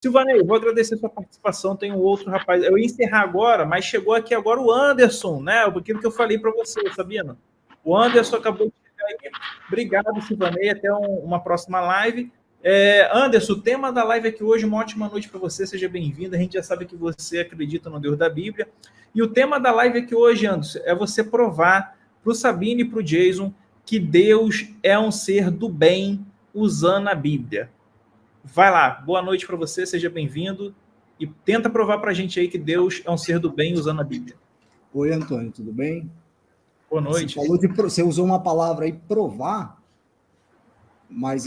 Silvanei, eu vou agradecer a sua participação. Tem um outro rapaz. Eu ia encerrar agora, mas chegou aqui agora o Anderson, né? Aquilo que eu falei para você, Sabino. O Anderson acabou de chegar aí. Obrigado, Silvanei. Até uma próxima live. Anderson, o tema da live aqui hoje, uma ótima noite para você. Seja bem-vindo. A gente já sabe que você acredita no Deus da Bíblia. E o tema da live aqui hoje, Anderson, é você provar para o Sabino e para o Jason que Deus é um ser do bem usando a Bíblia. Vai lá, boa noite para você, seja bem-vindo e tenta provar para a gente aí que Deus é um ser do bem usando a Bíblia. Oi, Antônio, tudo bem? Boa noite. Você usou uma palavra aí, provar, mas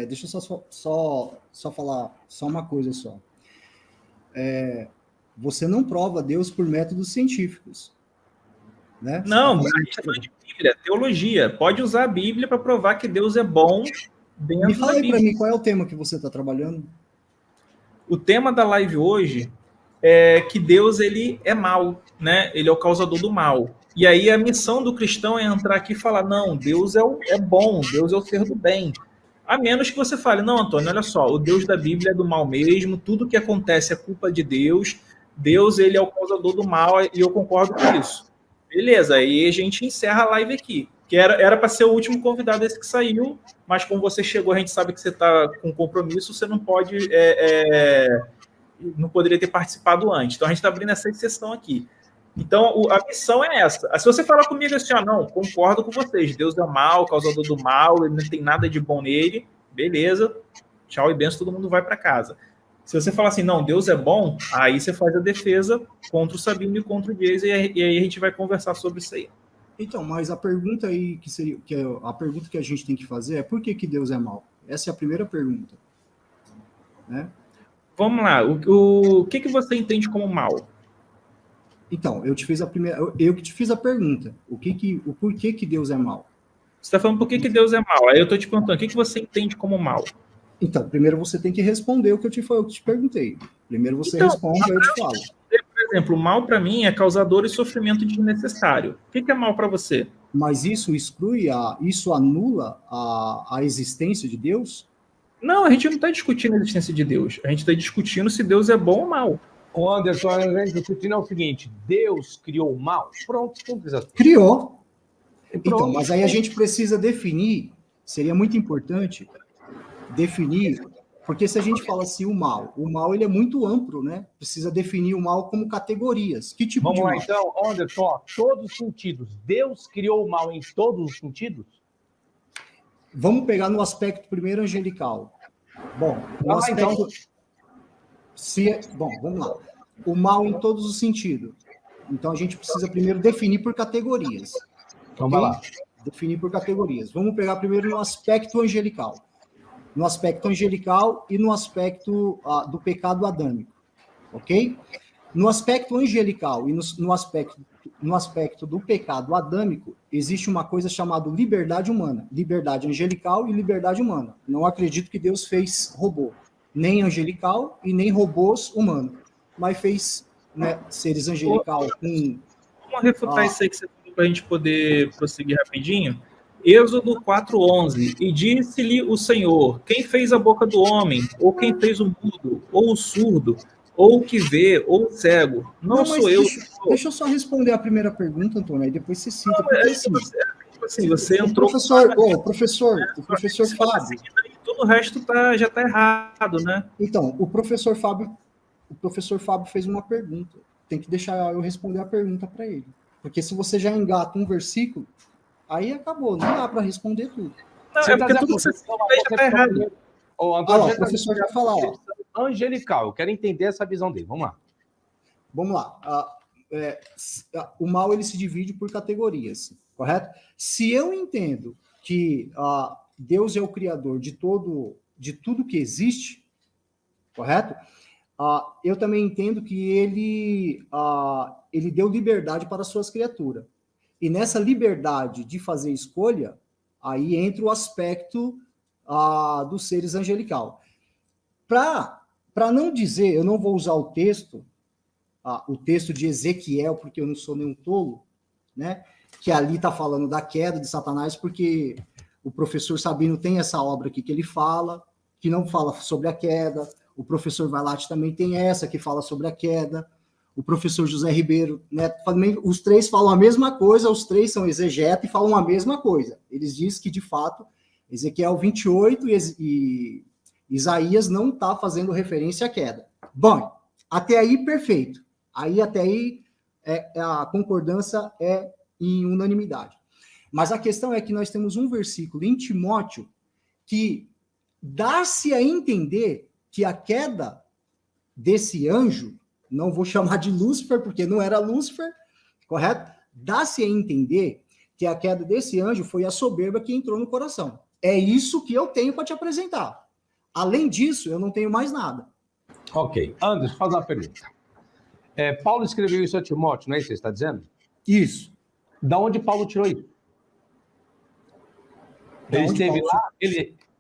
deixa eu só falar só uma coisa só. Você não prova Deus por métodos científicos, né? Não, a gente está falando de Bíblia, teologia. Pode usar a Bíblia para provar que Deus é bom dentro da Bíblia. Me fala aí para mim, qual é o tema que você está trabalhando? O tema da live hoje é que Deus ele é mau, né? Ele é o causador do mal. E aí a missão do cristão é entrar aqui e falar, não, Deus é bom, Deus é o ser do bem. A menos que você fale, não, Antônio, olha só, o Deus da Bíblia é do mal mesmo, tudo que acontece é culpa de Deus, Deus ele é o causador do mal e eu concordo com isso. Beleza, aí a gente encerra a live aqui. Que era para ser o último convidado esse que saiu, mas como você chegou, a gente sabe que você está com compromisso, você não pode, não poderia ter participado antes. Então a gente está abrindo essa exceção aqui. Então a missão é essa. Se você falar comigo assim, não, concordo com vocês, Deus é mal, causador do mal, ele não tem nada de bom nele, beleza, tchau e benção, todo mundo vai para casa. Se você falar assim, não, Deus é bom, aí você faz a defesa contra o Sabino e contra o Jason, e aí a gente vai conversar sobre isso aí. Então, mas a pergunta aí a pergunta que a gente tem que fazer é por que Deus é mau? Essa é a primeira pergunta, né? Vamos lá. O que você entende como mal? Então, eu que te fiz a pergunta. O porquê que Deus é mau? Você está falando por que Deus é mau? Aí eu estou te perguntando, o que você entende como mal? Então, primeiro você tem que responder o que eu te perguntei. Primeiro você responde, aí eu te falo. Por exemplo, mal para mim é causador e sofrimento desnecessário. O que é mal para você? Mas isso isso anula a existência de Deus? Não, a gente não está discutindo a existência de Deus. A gente está discutindo se Deus é bom ou mal. O Anderson, a gente discutindo é o seguinte: Deus criou o mal? Pronto, simples assim. Criou. Então, mas aí a gente precisa definir, seria muito importante definir, porque se a gente fala assim, o mal ele é muito amplo, né? Precisa definir o mal como categorias. Que tipo de mal? Vamos lá, então, Anderson, todos os sentidos. Deus criou o mal em todos os sentidos? Vamos pegar no aspecto primeiro angelical. Bom, no aspecto... Bom, vamos lá. O mal em todos os sentidos. Então, a gente precisa primeiro definir por categorias. Então, vai lá. Definir por categorias. Vamos pegar primeiro no aspecto angelical. No aspecto angelical e no aspecto do pecado adâmico. Ok? No aspecto angelical e no aspecto do pecado adâmico, existe uma coisa chamada liberdade humana. Liberdade angelical e liberdade humana. Não acredito que Deus fez robô. Nem angelical e nem robôs humanos. Mas fez, né, seres angelical com... Vamos refutar isso aí que você falou para a gente poder prosseguir rapidinho? Êxodo 4:11. E disse-lhe o Senhor, quem fez a boca do homem? Ou quem fez o mudo? Ou o surdo? Ou o que vê? Ou o cego? Não sou eu. Deixa eu só responder a primeira pergunta, Antônio, aí depois você cita. Você entrou... O professor Fábio... Todo o resto já está errado, né? Então, o professor Fábio fez uma pergunta. Tem que deixar eu responder a pergunta para ele. Porque se você já engata um versículo, aí acabou, não dá para responder tudo. Não, é porque tudo que você já está errado. O professor já falou. Angelical, eu quero entender essa visão dele. Vamos lá. Vamos lá. O mal ele se divide por categorias, correto? Se eu entendo que Deus é o criador de tudo que existe, correto? Eu também entendo que ele deu liberdade para as suas criaturas. E nessa liberdade de fazer escolha, aí entra o aspecto dos seres angelical. Para não dizer, eu não vou usar o texto de Ezequiel, porque eu não sou nenhum tolo, né? Que ali está falando da queda de Satanás, porque o professor Sabino tem essa obra aqui que ele fala, que não fala sobre a queda. O professor Valati também tem essa, que fala sobre a queda. O professor José Ribeiro, né, também, os três falam a mesma coisa, os três são exegeta e falam a mesma coisa. Eles dizem que, de fato, Ezequiel 28 e Isaías não está fazendo referência à queda. Bom, até aí, perfeito. Até aí, a concordância é em unanimidade. Mas a questão é que nós temos um versículo em Timóteo que dá-se a entender que a queda desse anjo, não vou chamar de Lúcifer, porque não era Lúcifer, correto? Dá-se a entender que a queda desse anjo foi a soberba que entrou no coração. É isso que eu tenho para te apresentar. Além disso, eu não tenho mais nada. Ok. Anderson, faz uma pergunta. Paulo escreveu isso a Timóteo, não é isso que você está dizendo? Isso. Da onde Paulo tirou isso? Ele esteve lá,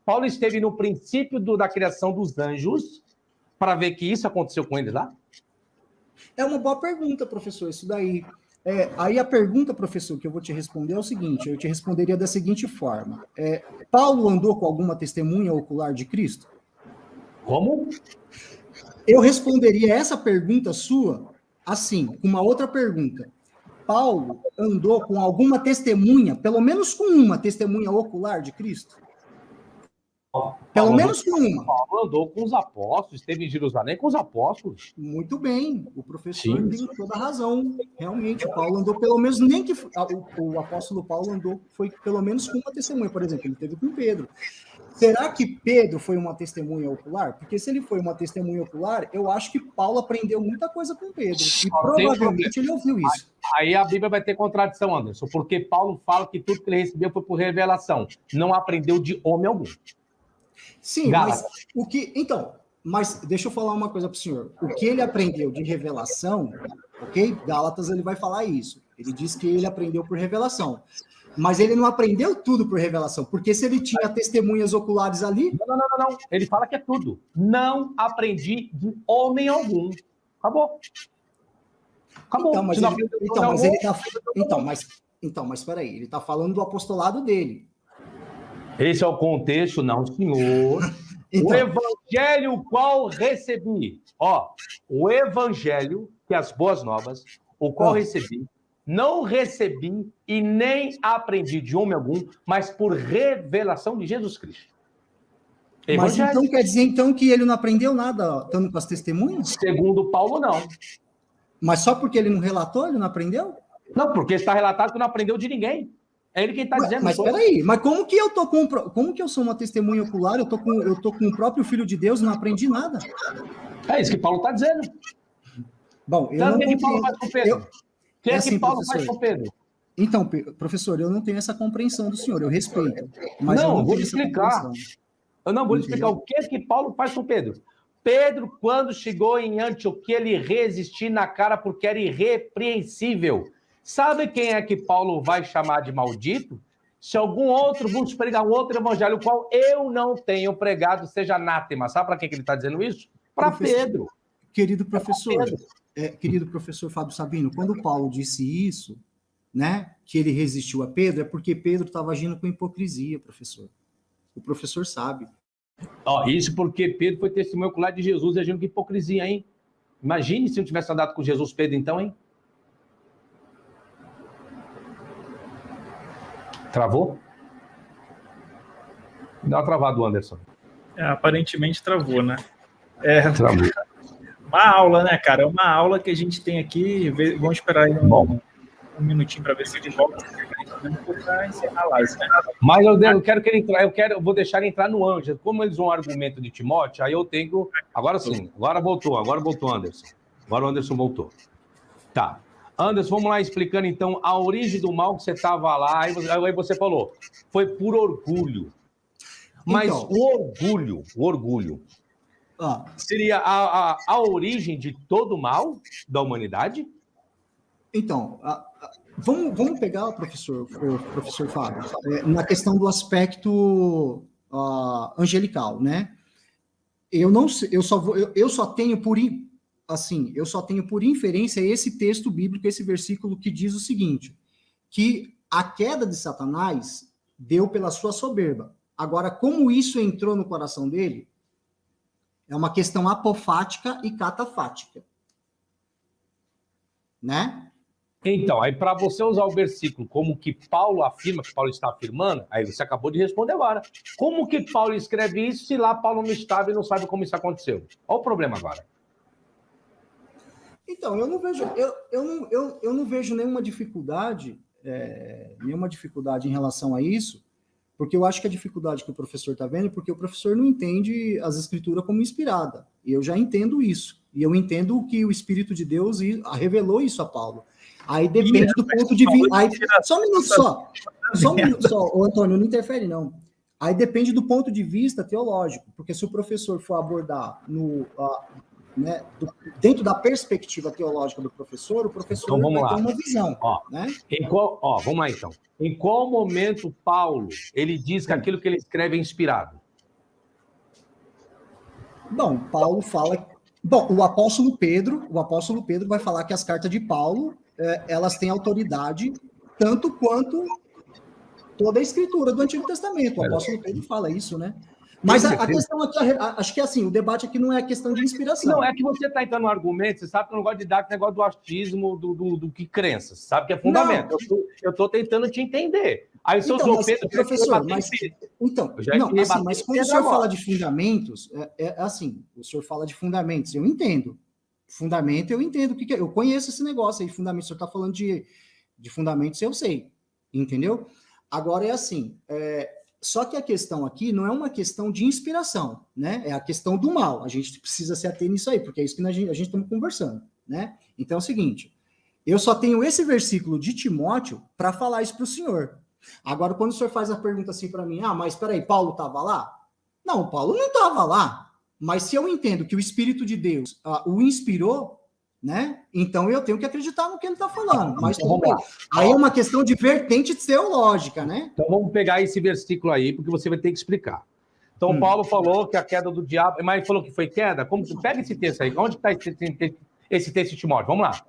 Paulo esteve no princípio da criação dos anjos para ver que isso aconteceu com eles lá? É uma boa pergunta, professor, isso daí. Aí a pergunta, professor, que eu vou te responder é o seguinte, eu te responderia da seguinte forma. Paulo andou com alguma testemunha ocular de Cristo? Como? Eu responderia essa pergunta sua assim, com uma outra pergunta. Paulo andou com alguma testemunha, pelo menos com uma testemunha ocular de Cristo? Pelo menos com uma. Paulo andou com os apóstolos, esteve em Jerusalém com os apóstolos. Muito bem, o professor tem toda a razão. Realmente, o Paulo andou pelo menos, nem que o apóstolo Paulo andou, foi pelo menos com uma testemunha, por exemplo, ele teve com Pedro. Será que Pedro foi uma testemunha ocular? Porque se ele foi uma testemunha ocular, eu acho que Paulo aprendeu muita coisa com Pedro. E provavelmente ele ouviu isso. Aí a Bíblia vai ter contradição, Anderson, porque Paulo fala que tudo que ele recebeu foi por revelação. Não aprendeu de homem algum. Sim, Gálatas. Mas o que... Então, mas deixa eu falar uma coisa para o senhor. O que ele aprendeu de revelação, ok? Gálatas, ele vai falar isso. Ele diz que ele aprendeu por revelação. Mas ele não aprendeu tudo por revelação, porque se ele tinha testemunhas oculares ali... Não. Ele fala que é tudo. Não aprendi de homem algum. Acabou. Mas espera aí, ele está falando do apostolado dele. Esse é o contexto, não, senhor. O evangelho qual recebi. O evangelho, que é as boas novas, o qual recebi, não recebi e nem aprendi de homem algum, mas por revelação de Jesus Cristo. Mas então quer dizer então que ele não aprendeu nada estando com as testemunhas? Segundo Paulo, não. Mas só porque ele não relatou, ele não aprendeu? Não, porque está relatado que não aprendeu de ninguém. É ele quem está dizendo. Mas peraí, mas como que eu sou uma testemunha ocular? Eu tô com o próprio Filho de Deus, não aprendi nada. É isso que Paulo está dizendo. Bom, eu não que Paulo faz com Pedro? O que é que Paulo faz com Pedro? Então, professor, eu não tenho essa compreensão do senhor, eu respeito. Mas não, vou lhe explicar. Eu não vou lhe explicar o que é que Paulo faz com Pedro. Pedro, quando chegou em Antioquia, ele resistiu na cara porque era irrepreensível. Sabe quem é que Paulo vai chamar de maldito? Se algum outro vos pregar um outro evangelho, o qual eu não tenho pregado, seja anátema. Sabe para que ele está dizendo isso? Para Pedro. Querido professor Fábio Sabino, quando Paulo disse isso, né, que ele resistiu a Pedro, é porque Pedro estava agindo com hipocrisia, professor. O professor sabe. Isso porque Pedro foi testemunho ocular de Jesus agindo com hipocrisia, hein? Imagine se não tivesse andado com Jesus, Pedro, então, hein? Travou? Dá uma travada, Anderson. Aparentemente travou, né? Travou. Uma aula, né, cara? É uma aula que a gente tem aqui. Vamos esperar aí um minutinho para ver se ele volta. Para encerrar a live, né? Mas eu quero que ele entre. Eu vou deixar ele entrar no anjo. Como eles vão argumento de Timóteo, aí eu tenho. Agora sim, agora voltou, Anderson. Agora o Anderson voltou. Tá. Anderson, vamos lá explicando então a origem do mal que você estava lá. Aí você falou, foi por orgulho. Mas então, o orgulho seria a origem de todo o mal da humanidade? Então, vamos pegar, professor Fábio, na questão do aspecto angelical, né? Eu só tenho por inferência esse texto bíblico, esse versículo que diz o seguinte, que a queda de Satanás deu pela sua soberba. Agora, como isso entrou no coração dele, É uma questão apofática e catafática. Né? Então, aí para você usar o versículo como que Paulo afirma, que Paulo está afirmando, aí você acabou de responder agora. Como que Paulo escreve isso se lá Paulo não estava e não sabe como isso aconteceu? Olha o problema agora. Então, eu não vejo nenhuma dificuldade em relação a isso, porque eu acho que a dificuldade que o professor está vendo é porque o professor não entende as escrituras como inspirada. E eu já entendo isso. E eu entendo que o Espírito de Deus revelou isso a Paulo. Aí depende do ponto de vista. Só um minuto só. Ô, Antônio, não interfere, não. Aí depende do ponto de vista teológico, porque se o professor for abordar dentro da perspectiva teológica do professor, o professor então, vai ter uma visão. Né? Vamos lá, então. Em qual momento Paulo ele diz que aquilo que ele escreve é inspirado? Bom, Paulo fala... Bom, o apóstolo Pedro vai falar que as cartas de Paulo, elas têm autoridade tanto quanto toda a escritura do Antigo Testamento. O apóstolo Pedro fala isso, né? Mas a questão aqui, acho que assim, o debate aqui não é a questão de inspiração. Não, é que você está entrando no argumento, você sabe que eu não gosto de dar aquele negócio do achismo, do que crença, você sabe que é fundamento. Eu estou tentando te entender. Aí o seu Pedro... Professor, mas quando o senhor fala de fundamentos, assim, o senhor fala de fundamentos, eu entendo. Fundamento, eu entendo o que é. Eu conheço esse negócio aí, fundamento, o senhor está falando de fundamentos, eu sei, entendeu? Agora é assim, só que a questão aqui não é uma questão de inspiração, né? É a questão do mal. A gente precisa se ater nisso aí, porque é isso que a gente estamos conversando, né? Então é o seguinte, eu só tenho esse versículo de Timóteo para falar isso para o senhor. Agora, quando o senhor faz a pergunta assim para mim, mas espera aí, Paulo estava lá? Não, Paulo não estava lá. Mas se eu entendo que o Espírito de Deus o inspirou, né? Então eu tenho que acreditar no que ele está falando. Mas tudo bem. Aí é uma questão de vertente teológica, né? Então vamos pegar esse versículo aí, porque você vai ter que explicar. Então Paulo falou que a queda do diabo, mas ele falou que foi queda? Como que pega esse texto aí? Onde está esse texto de Timóteo? Vamos lá.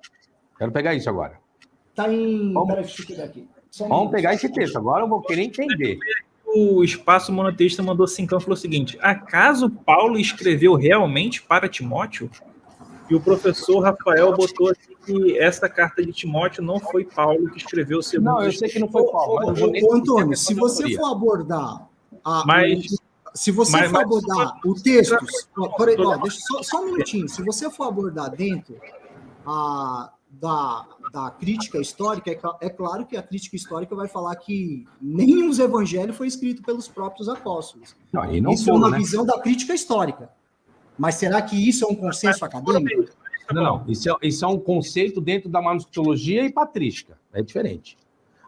Quero pegar isso agora. Está em... Peraí, deixa eu pegar aqui. Vamos pegar esse texto. Agora eu vou querer entender. O Espaço Monoteísta mandou 5 e falou o seguinte: acaso Paulo escreveu realmente para Timóteo? E o professor Rafael botou assim que essa carta de Timóteo não foi Paulo que escreveu o segundo. Não, eu sei que não foi Paulo. Ô, Antônio, se você for abordar o texto... deixa só um minutinho. Se você for abordar dentro da crítica histórica, é claro que a crítica histórica vai falar que nem os evangelhos foi escrito pelos próprios apóstolos. Isso é uma visão da crítica histórica. Mas será que isso é um consenso acadêmico? Não. Isso é um conceito dentro da manuscritologia e patrística. É diferente.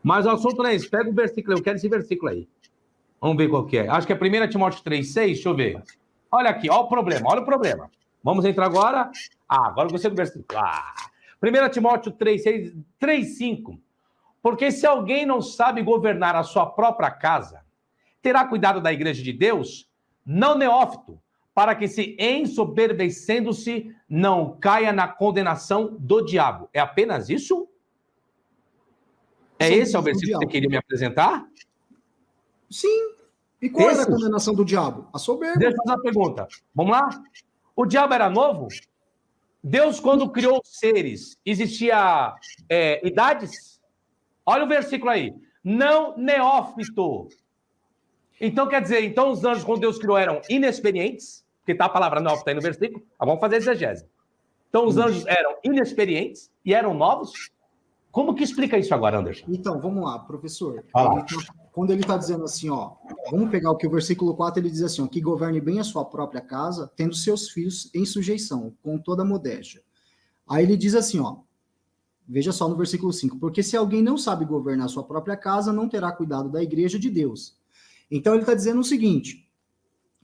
Mas o assunto não é esse. Pega o versículo, eu quero esse versículo aí. Vamos ver qual que é. Acho que é 1 Timóteo 3,6. Deixa eu ver. Olha aqui, olha o problema. Vamos entrar agora. Agora eu gostei do versículo. 1 Timóteo 3,6, 3,5. Porque se alguém não sabe governar a sua própria casa, terá cuidado da igreja de Deus, não neófito, para que se ensoberbecendo-se não caia na condenação do diabo. É apenas isso? Esse é o versículo que você queria me apresentar? Sim. E qual era a condenação do diabo? A soberba. Deixa eu fazer uma pergunta. Vamos lá? O diabo era novo? Deus, quando criou os seres, existia idades? Olha o versículo aí. Não neófito. Então, quer dizer, os anjos, quando Deus criou, eram inexperientes, porque tá a palavra neófito aí no versículo. Vamos fazer a exegese. Então, os anjos eram inexperientes e eram novos? Como que explica isso agora, Anderson? Então, vamos lá, professor. Quando ele está dizendo assim, vamos pegar o que o versículo 4, ele diz assim, que governe bem a sua própria casa, tendo seus filhos em sujeição, com toda modéstia. Aí ele diz assim, veja só no versículo 5, porque se alguém não sabe governar a sua própria casa, não terá cuidado da igreja de Deus. Então ele está dizendo o seguinte,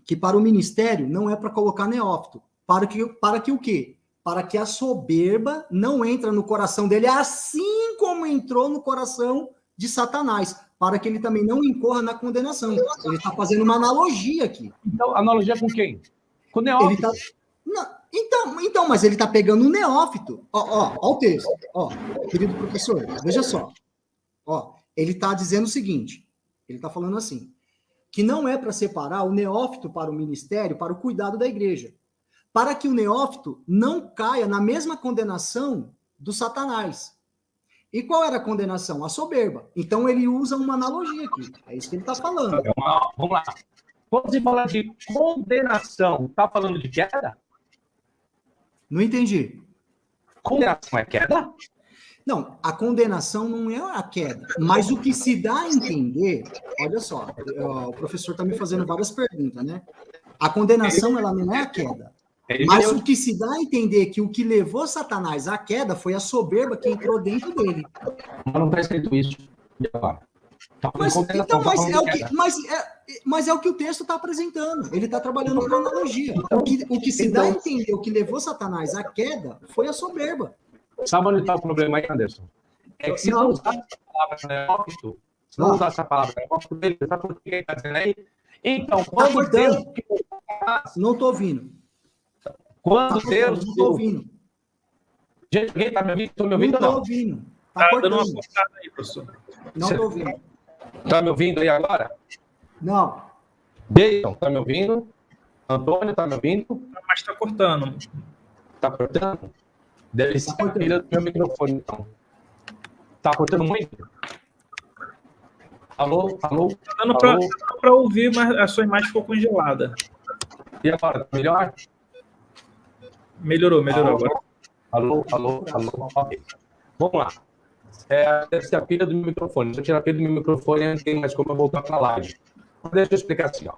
que para o ministério não é para colocar neófito, para que o quê? Para que a soberba não entre no coração dele, assim como entrou no coração de Satanás, para que ele também não incorra na condenação. Ele está fazendo uma analogia aqui. Então, analogia com quem? Com o neófito. Então, mas ele está pegando o neófito. Ó o texto. Querido professor, veja só. Ele está dizendo o seguinte, ele está falando assim, que não é para separar o neófito para o ministério, para o cuidado da igreja. para que o neófito não caia na mesma condenação do Satanás. E qual era a condenação? A soberba. Então ele usa uma analogia aqui. É isso que ele está falando. Vamos lá. Quando você fala de condenação, está falando de queda? Não entendi. Condenação é queda? Não, a condenação não é a queda. Mas o que se dá a entender, olha só, o professor está me fazendo várias perguntas, né? A condenação, ela não é a queda. Mas o que se dá a entender é que o que levou Satanás à queda foi a soberba que entrou dentro dele. Mas não está escrito isso. E agora? Mas é o que o texto está apresentando. Ele está trabalhando com analogia. O que se dá a entender, o que levou Satanás à queda foi a soberba. Sabe onde está o problema aí, Anderson? É que se não usar essa palavra neófito, se não usar essa palavra neófito, ele está por que ele está dizendo aí? Então, quando Deus... Não estou ouvindo. Quando Deus... Não estou ouvindo. Gente, alguém está me ouvindo? Estou me ouvindo ou não? Não estou ouvindo. Está dando uma cortada aí, professor. Não estou ouvindo. Está me ouvindo aí agora? Não. Deison, está me ouvindo? Antônio, está me ouvindo? Mas está cortando. Está cortando? Deve ser a pilha do meu microfone, então. Está cortando muito? Alô? Está dando para ouvir, mas a sua imagem ficou congelada. E agora, tá melhor? Melhorou agora. Alô. Ok. Vamos lá. Deve ser a pilha do meu microfone. Se eu tirar a pilha do meu microfone, não tem mais como eu voltar para a live. Deixa eu explicar assim, ó.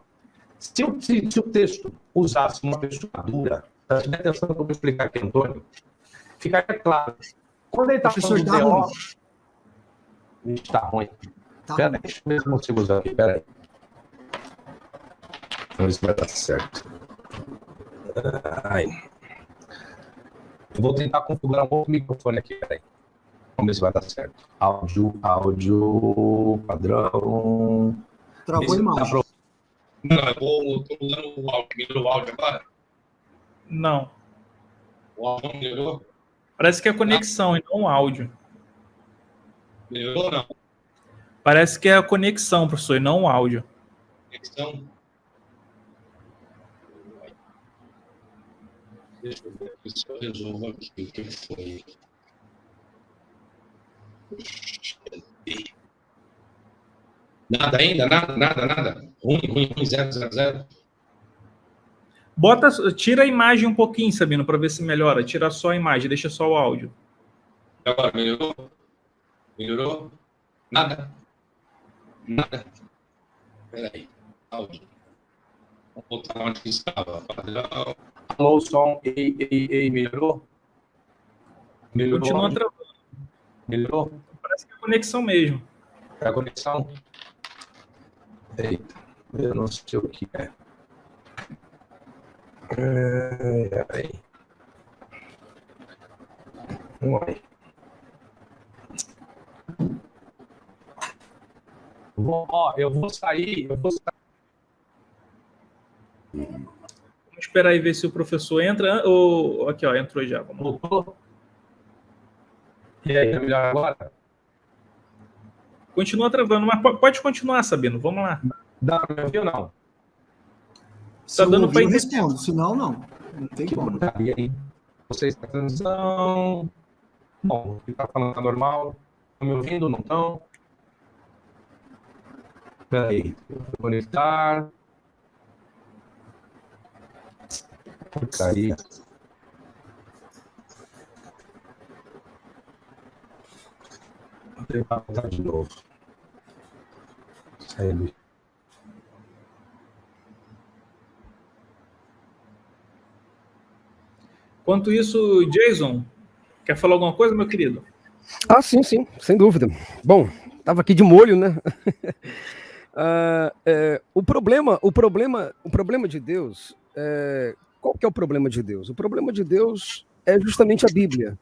Se o texto usasse uma textura, preste atenção que eu vou explicar aqui, Antônio, ficaria claro. Quando ele está falando do teó... Está ruim. Espera aí, deixa eu ver se eu consigo usar aqui. Espera aí. Vamos ver se vai dar certo. Eu vou tentar configurar um outro microfone aqui, peraí. Vamos ver se vai dar certo. Áudio, padrão. Travou a imagem. Não, eu estou usando o áudio. Melhorou o áudio agora? Não. O áudio não melhorou? Parece que é a conexão e não o áudio. Melhorou ou não? Parece que é a conexão, professor, e não o áudio. Conexão? Deixa eu ver se eu resolvo aqui o que foi. Nada ainda? Nada? Ruim, 0. Tira a imagem um pouquinho, Sabino, para ver se melhora. Tira só a imagem, deixa só o áudio. Agora, melhorou? Nada. Espera aí, áudio. Vou botar onde que estava. Padrão. Alô, som. Ei, melhorou? Continua travando. Melhorou? Parece que é a conexão mesmo. É a conexão? Eita, eu não sei o que é. Aí. Uai. Eu vou sair. Vamos esperar aí ver se o professor entra. Aqui, ó, entrou já. Voltou? E aí, é melhor agora? Continua travando, mas pode continuar, Sabino. Vamos lá. Dá para me ouvir ou não? Tá dando para responder, senão não. Não tem como. E aí? Vocês estão atenção? Bom, o que está falando tá normal? Estão me ouvindo? Não estão? Espera aí. Vou conectar. Porcaria. Vou tentar usar de novo. Sai. Enquanto isso, Jason, quer falar alguma coisa, meu querido? Sim, sem dúvida. Bom, estava aqui de molho, né? O problema de Deus, qual que é o problema de Deus? O problema de Deus é justamente a Bíblia.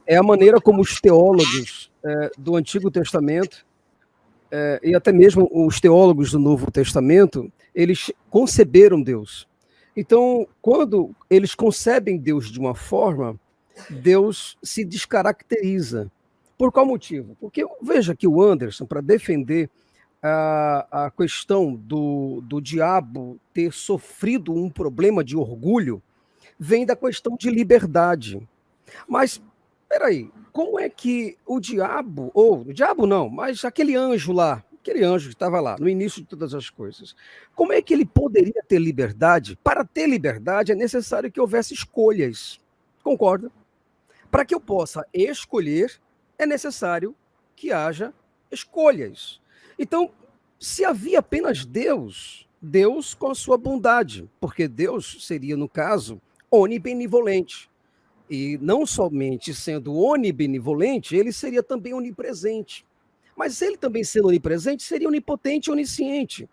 É a maneira como os teólogos do Antigo Testamento e até mesmo os teólogos do Novo Testamento, eles conceberam Deus. Então, quando eles concebem Deus de uma forma, Deus se descaracteriza. Por qual motivo? Porque veja que o Anderson, para defender a questão do diabo ter sofrido um problema de orgulho, vem da questão de liberdade. Mas, peraí, como é que o diabo, ou o diabo não, mas aquele anjo lá, aquele anjo que estava lá, no início de todas as coisas, como é que ele poderia ter liberdade? Para ter liberdade é necessário que houvesse escolhas. Concorda? Para que eu possa escolher, é necessário que haja escolhas. Então, se havia apenas Deus, Deus com a sua bondade, porque Deus seria, no caso, onibenevolente. E não somente sendo onibenevolente, ele seria também onipresente. Mas ele também sendo onipresente, seria onipotente e onisciente.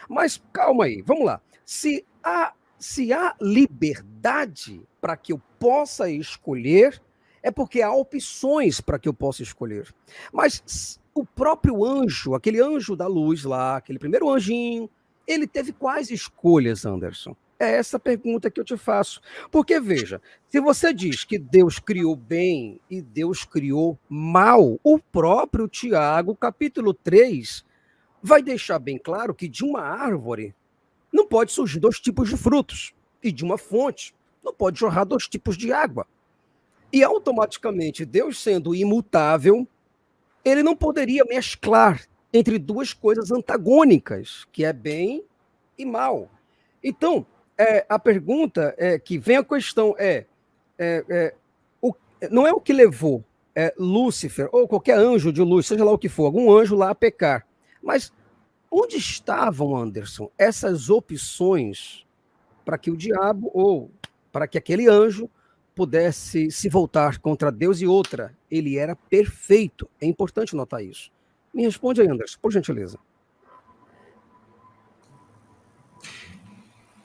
Mas calma aí, vamos lá. Se há liberdade para que eu possa escolher, é porque há opções para que eu possa escolher. Mas o próprio anjo, aquele anjo da luz lá, aquele primeiro anjinho, ele teve quais escolhas, Anderson? É essa pergunta que eu te faço. Porque, veja, se você diz que Deus criou bem e Deus criou mal, o próprio Tiago, capítulo 3, vai deixar bem claro que de uma árvore não pode surgir 2 tipos de frutos, e de uma fonte não pode jorrar 2 tipos de água. E automaticamente, Deus sendo imutável, ele não poderia mesclar entre 2 coisas antagônicas, que é bem e mal. Então, a pergunta que vem a questão não é o que levou Lúcifer, ou qualquer anjo de luz, seja lá o que for, algum anjo lá a pecar, mas onde estavam, Anderson, essas opções para que o diabo, ou para que aquele anjo pudesse se voltar contra Deus? E outra, ele era perfeito. É importante notar isso. Me responde aí, Anderson, por gentileza.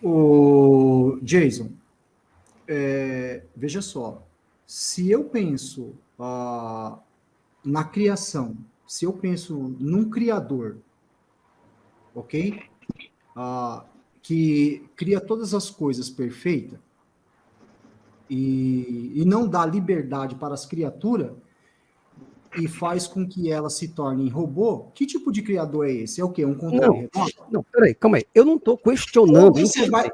O Jason, veja só, se eu penso na criação, se eu penso num criador, ok? Que cria todas as coisas perfeitas e não dá liberdade para as criaturas e faz com que elas se tornem robô, que tipo de criador é esse? É o quê? Um controle remoto? Não, peraí, calma aí. Eu não estou questionando.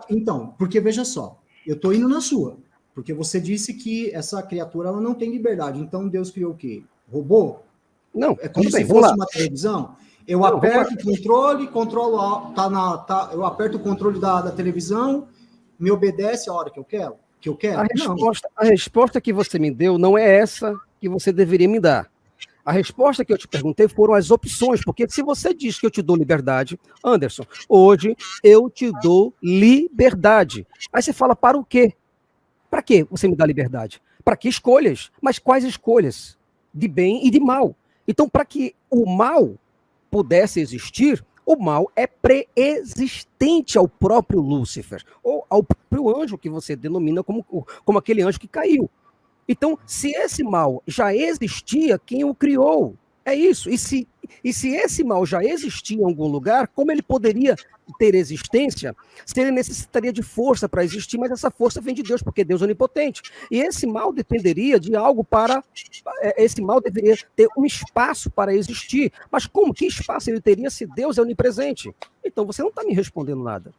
Então, porque veja só, eu estou indo na sua, porque você disse que essa criatura ela não tem liberdade. Então Deus criou o quê? Robô? Não, é como se fosse uma televisão. Eu aperto o controle, eu aperto o controle da televisão, me obedece a hora que eu quero? A resposta que você me deu não é essa que você deveria me dar. A resposta que eu te perguntei foram as opções, porque se você diz que eu te dou liberdade, Anderson, hoje eu te dou liberdade. Aí você fala, para o quê? Para que você me dá liberdade? Para que escolhas? Mas quais escolhas? De bem e de mal. Então, para que o mal pudesse existir, o mal é pré-existente ao próprio Lúcifer, ou ao próprio anjo que você denomina como aquele anjo que caiu. Então, se esse mal já existia, quem o criou? É isso. E se esse mal já existia em algum lugar, como ele poderia ter existência se ele necessitaria de força para existir, mas essa força vem de Deus, porque Deus é onipotente. E esse mal dependeria de algo para... Esse mal deveria ter um espaço para existir. Mas como? Que espaço ele teria se Deus é onipresente? Então, você não está me respondendo nada.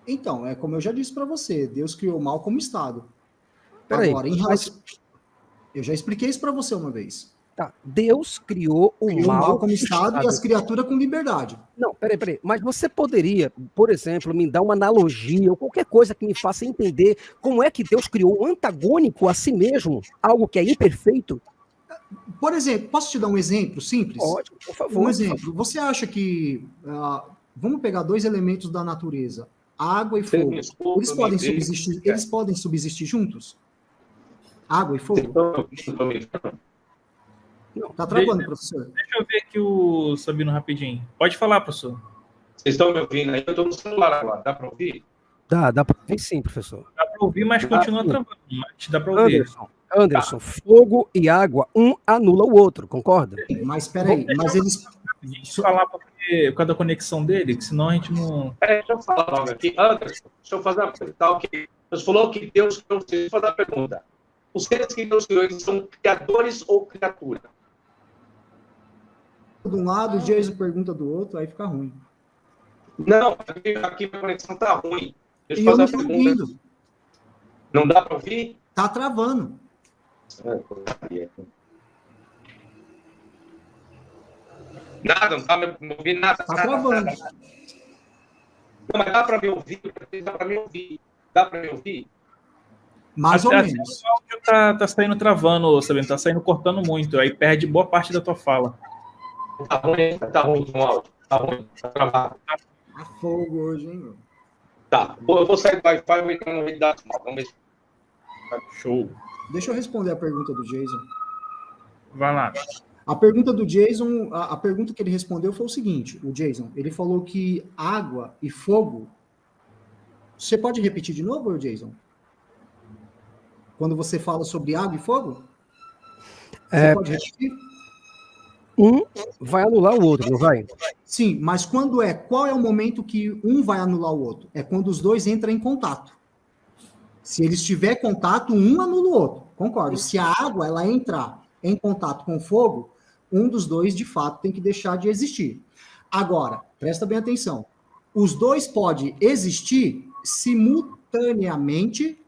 Então, é como eu já disse para você, Deus criou o mal como estado. Peraí, agora, em relação... Eu já expliquei isso para você uma vez. Tá. Deus criou o mal como estado e as criaturas com liberdade. Não, peraí. Mas você poderia, por exemplo, me dar uma analogia ou qualquer coisa que me faça entender como é que Deus criou um antagônico a si mesmo, algo que é imperfeito? Por exemplo, posso te dar um exemplo simples? Pode, por favor. Um exemplo. Você acha que... vamos pegar 2 elementos da natureza, água e fogo. Eles podem subsistir juntos? Água e fogo? Não, tá travando, professor. Deixa eu ver aqui o Sabino rapidinho. Pode falar, professor. Vocês estão me ouvindo aí? Eu estou no celular agora. Dá para ouvir? Dá para ouvir sim, professor. Dá para ouvir, mas continua travando. Mas dá para ouvir. Anderson, fogo e água, um anula o outro, concorda? Mas espera aí, mas eles... Deixa eu falar por causa da conexão dele, que senão a gente não... Deixa eu falar logo aqui. Anderson, deixa eu fazer uma pergunta. Você falou que Deus criou vocês. Deixa eu fazer uma pergunta. Os seres que Deus criou, eles são criadores ou criatura? De um lado, o Jason pergunta do outro, aí fica ruim. Não, aqui a conexão está ruim. Deixa eu fazer uma pergunta. Não dá para ouvir? Tá travando. Nada, não tá me ouvindo nada. Tá travando. Não, mas dá para me ouvir? Dá para me ouvir? Dá para me ouvir? Mais ou Até menos. o áudio tá saindo travando, Sabino, tá saindo cortando muito, aí perde boa parte da tua fala. Tá ruim o áudio. Tá ruim, tá travado. Tá fogo hoje, hein, meu? Tá, eu vou sair do Wi-Fi e vou entrar no rede dados. Vamos ver. Show. Deixa eu responder a pergunta do Jason. Vai lá. A pergunta do Jason, a pergunta que ele respondeu foi o seguinte, o Jason, ele falou que água e fogo... Você pode repetir de novo, Jason? Quando você fala sobre água e fogo? Você pode repetir? Um vai anular o outro, não vai? Sim, mas qual é o momento que um vai anular o outro? É quando os dois entram em contato. Se eles tiver contato, um anula o outro. Concordo. Se a água ela entrar em contato com o fogo, um dos dois, de fato, tem que deixar de existir. Agora, presta bem atenção. Os dois podem existir simultaneamente,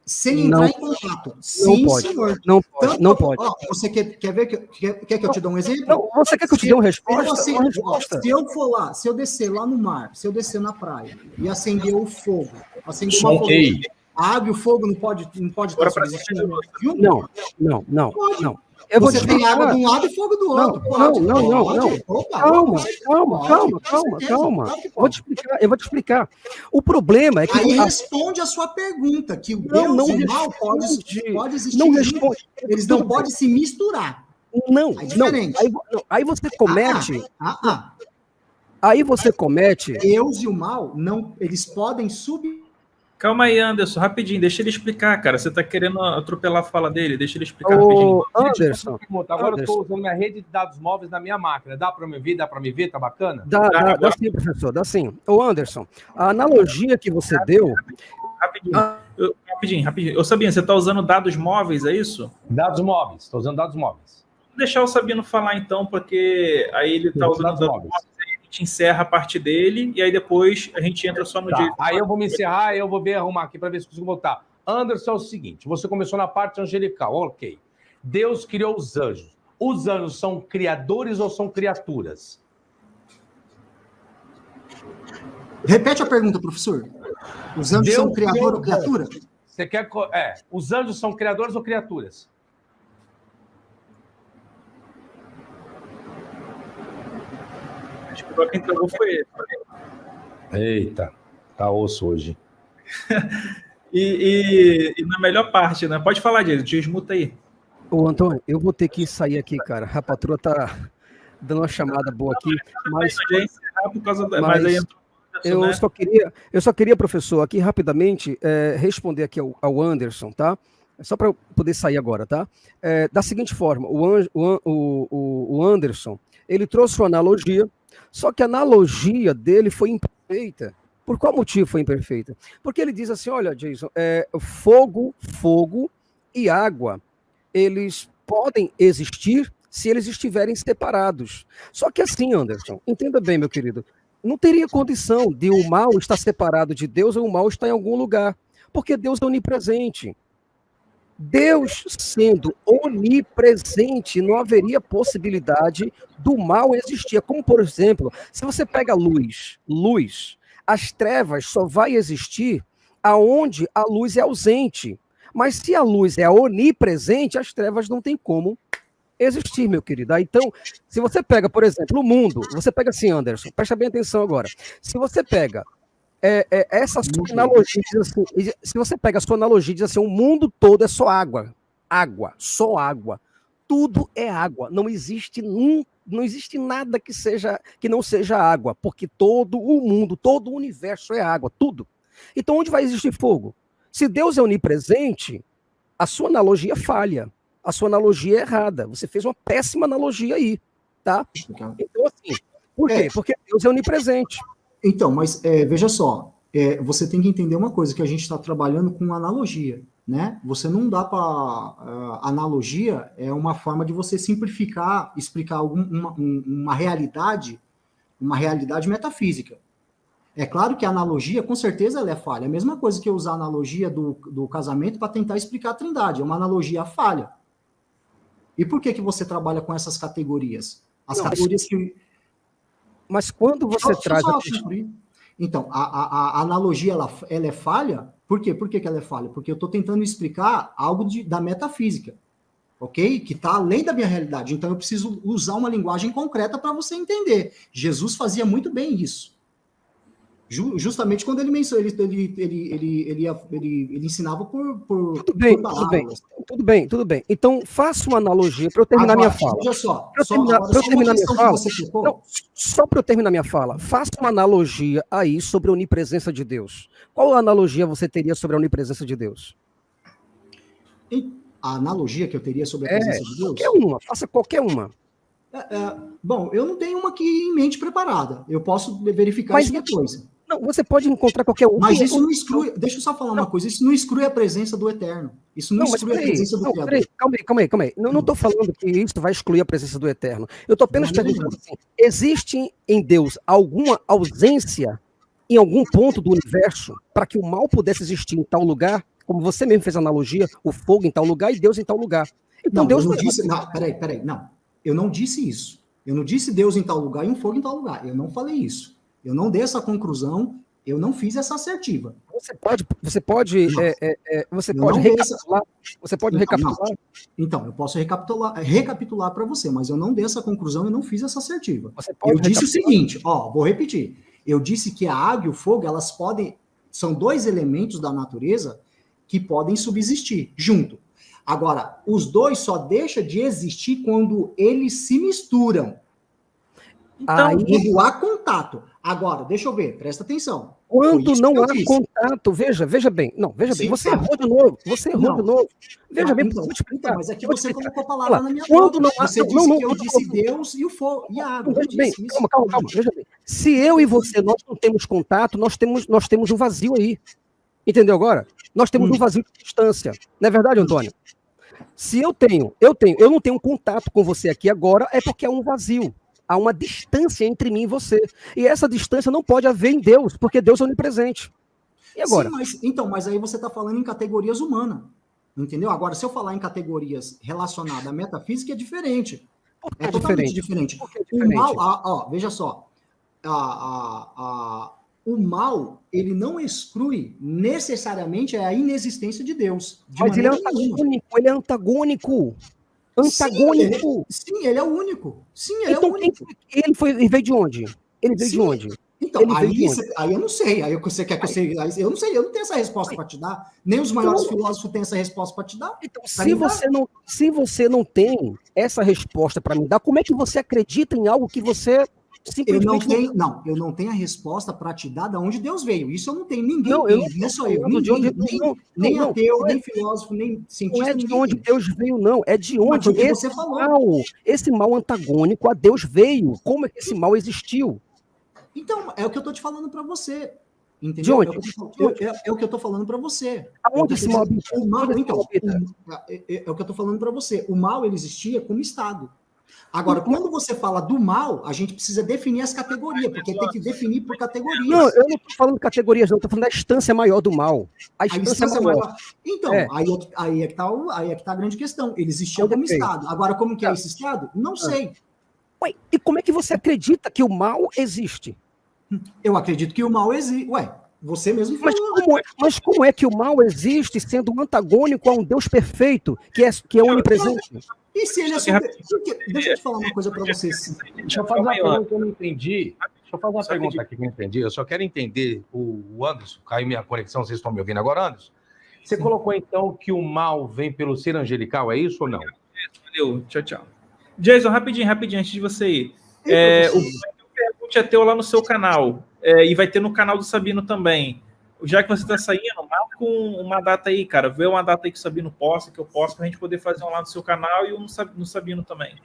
sem entrar em contato. Sim, pode. senhor. Não pode. Não pode. Ó, você quer ver quer que eu te dê um exemplo? Não, você quer que eu te dê uma resposta? Se eu for lá, se eu descer lá no mar, se eu descer na praia e acender o fogo, acender uma fogueira, a água e o fogo não pode estar subsistindo junto? Não. Você tem água de um lado e fogo do outro. Não. Opa, Calma. Eu vou te explicar. O problema é que... Aí responde a sua pergunta, que o Deus e o mal pode existir. Não responde. Eles não podem se misturar. Não. É diferente. Aí você comete... Aí você comete... Deus e o mal, não, eles podem Calma aí, Anderson, rapidinho, deixa ele explicar, cara. Você tá querendo atropelar a fala dele, deixa ele explicar rapidinho. Anderson. Agora eu estou usando minha rede de dados móveis na minha máquina. Dá para me ouvir? Dá para me ver? Tá bacana? Dá sim, professor, dá sim. Ô, Anderson, a analogia que você deu... Rapidinho. Ô, Sabino, você tá usando dados móveis, é isso? Dados móveis, estou usando dados móveis. Vou deixar o Sabino falar então, porque aí ele tá usando dados móveis. A gente encerra a parte dele e aí depois a gente entra só no dia. Aí eu vou me encerrar, eu vou arrumar aqui para ver se consigo voltar. Anderson, é o seguinte, você começou na parte angelical, ok. Deus criou os anjos. Os anjos são criadores ou são criaturas? Repete a pergunta, professor. Os anjos são criador ou criatura? Você quer... os anjos são criadores ou criaturas? Acho que quem entregou foi ele. Eita, tá osso hoje. e na melhor parte, né? Pode falar, Diego, te esmuta aí. Ô, Antônio, eu vou ter que sair aqui, cara. A patroa tá dando uma chamada boa aqui, mas... Por causa da... mas aí entrou... Eu só queria, professor, aqui rapidamente responder aqui ao Anderson, tá? Só para poder sair agora, tá? Da seguinte forma, o Anderson, ele trouxe uma analogia, só que a analogia dele foi imperfeita. Por qual motivo foi imperfeita? Porque ele diz assim, olha, Jason, fogo e água, eles podem existir se eles estiverem separados. Só que assim, Anderson, entenda bem, meu querido, não teria condição de o mal estar separado de Deus ou o mal estar em algum lugar, porque Deus é onipresente. Deus sendo onipresente, não haveria possibilidade do mal existir. Como, por exemplo, se você pega a luz, as trevas só vai existir aonde a luz é ausente. Mas se a luz é onipresente, as trevas não tem como existir, meu querido. Então, se você pega, por exemplo, o mundo, você pega assim, Anderson, presta bem atenção agora. Se você pega essa sua analogia, diz assim, se você pega a sua analogia e diz assim, o mundo todo é só água, só água. Tudo é água. Não existe nada que não seja água, porque todo o mundo, todo o universo é água, tudo. Então, onde vai existir fogo? Se Deus é onipresente, a sua analogia falha. A sua analogia é errada. Você fez uma péssima analogia aí, tá? Então, assim, por quê? Porque Deus é onipresente. Então, mas veja só, você tem que entender uma coisa, que a gente está trabalhando com analogia, né? Você não dá para... analogia é uma forma de você simplificar, explicar uma realidade metafísica. É claro que a analogia, com certeza, ela é falha. É a mesma coisa que eu usar a analogia do casamento para tentar explicar a Trindade. É uma analogia falha. E por que você trabalha com essas categorias? As categorias que... Mas quando você traz... Então, a analogia, ela é falha? Por quê? Por que ela é falha? Porque eu estou tentando explicar algo da metafísica, ok? Que está além da minha realidade. Então, eu preciso usar uma linguagem concreta para você entender. Jesus fazia muito bem isso. Justamente quando ele mencionou, ele ensinava por tudo bem. Então, faça uma analogia para eu terminar minha fala. Veja só, só para eu terminar minha fala, faça uma analogia aí sobre a onipresença de Deus. Qual analogia você teria sobre a onipresença de Deus? A analogia que eu teria sobre a presença de Deus? Qualquer uma, faça qualquer uma. Bom, eu não tenho uma aqui em mente preparada. Eu posso verificar isso depois. Não, você pode encontrar qualquer um. Mas isso não exclui. Deixa eu só falar uma coisa. Isso não exclui a presença do Eterno. Isso não exclui a presença do Criador. Calma aí. Não estou falando que isso vai excluir a presença do Eterno. Eu estou apenas perguntando assim: existe em Deus alguma ausência em algum ponto do universo para que o mal pudesse existir em tal lugar? Como você mesmo fez a analogia, o fogo em tal lugar e Deus em tal lugar. Então, não, Deus eu não disse. Não, peraí. Não, eu não disse isso. Eu não disse Deus em tal lugar e um fogo em tal lugar. Eu não falei isso. Eu não dei essa conclusão, eu não fiz essa assertiva. Você pode recapitular. Você pode recapitular? Então, eu posso recapitular para você, mas eu não dei essa conclusão, eu não fiz essa assertiva. Eu disse o seguinte, vou repetir. Eu disse que a água e o fogo, são dois elementos da natureza que podem subsistir junto. Agora, os dois só deixam de existir quando eles se misturam. Então, quando há contato. Agora, deixa eu ver, presta atenção. Quando não há contato, veja bem. Não, veja bem, você errou de novo. Veja bem, vou te explicar. Mas é que você colocou a palavra na minha boca. Você disse que eu disse Deus e o fogo e a água. Calma, veja bem. Se eu e você, nós não temos contato, nós temos um vazio aí. Entendeu agora? Nós temos um vazio de distância. Não é verdade, Antônio? Se eu não tenho contato com você aqui agora, é porque há um vazio. Há uma distância entre mim e você. E essa distância não pode haver em Deus, porque Deus é onipresente. E agora? Sim, mas aí você está falando em categorias humanas. Entendeu? Agora, se eu falar em categorias relacionadas à metafísica, é diferente. É totalmente diferente. O mal, veja só. O mal, ele não exclui necessariamente a inexistência de Deus. Mas ele é antagônico. Antagônico. Sim, ele é o único. Então, ele veio de onde? Ele veio de onde? Então, aí eu não sei. Aí você quer que eu sei? Eu não sei, eu não tenho essa resposta para te dar. Nem os maiores filósofos têm essa resposta para te dar. Então, se você não tem essa resposta para me dar, como é que você acredita em algo que você simplesmente... Eu não tenho a resposta para te dar de onde Deus veio. Isso eu não tenho. Ninguém tem. Não sou eu. Nem ateu, nem filósofo, nem cientista. Não é de onde Deus veio, não. É de onde você falou. Esse mal antagônico a Deus veio. Como é que esse mal existiu? Então, é o que eu estou te falando para você. Entendeu? De onde? É o que eu estou falando para você. Aonde esse mal habita? É o que eu estou falando para você. O mal, ele existia como estado. Agora, quando você fala do mal, a gente precisa definir as categorias, porque tem que definir por categorias. Não, eu não estou falando de categorias, não. Estou falando da instância maior do mal. A instância maior. Então, aí é que tá a grande questão. Ele existia como estado. Agora, como que é esse estado? Não sei. Ué, e como é que você acredita que o mal existe? Eu acredito que o mal existe. Ué, você mesmo falou. Mas como é que o mal existe sendo um antagônico a um Deus perfeito, que é onipresente? E se ele é super... Deixa eu te falar uma coisa para vocês. Deixa eu fazer uma pergunta que eu não entendi. Deixa eu fazer uma pergunta aqui que eu não entendi. Eu só quero entender o Anderson. Caiu minha conexão, vocês estão me ouvindo agora, Anderson? Você colocou, então, que o mal vem pelo ser angelical, é isso ou não? Valeu, tchau. Jason, rapidinho, antes de você ir. O Pergunte é teu lá no seu canal. E vai ter no canal do Sabino também. Já que você está saindo, marca uma data aí, cara. Vê uma data aí que o Sabino posta, que eu posto, para a gente poder fazer um lá no seu canal e um no Sabino também.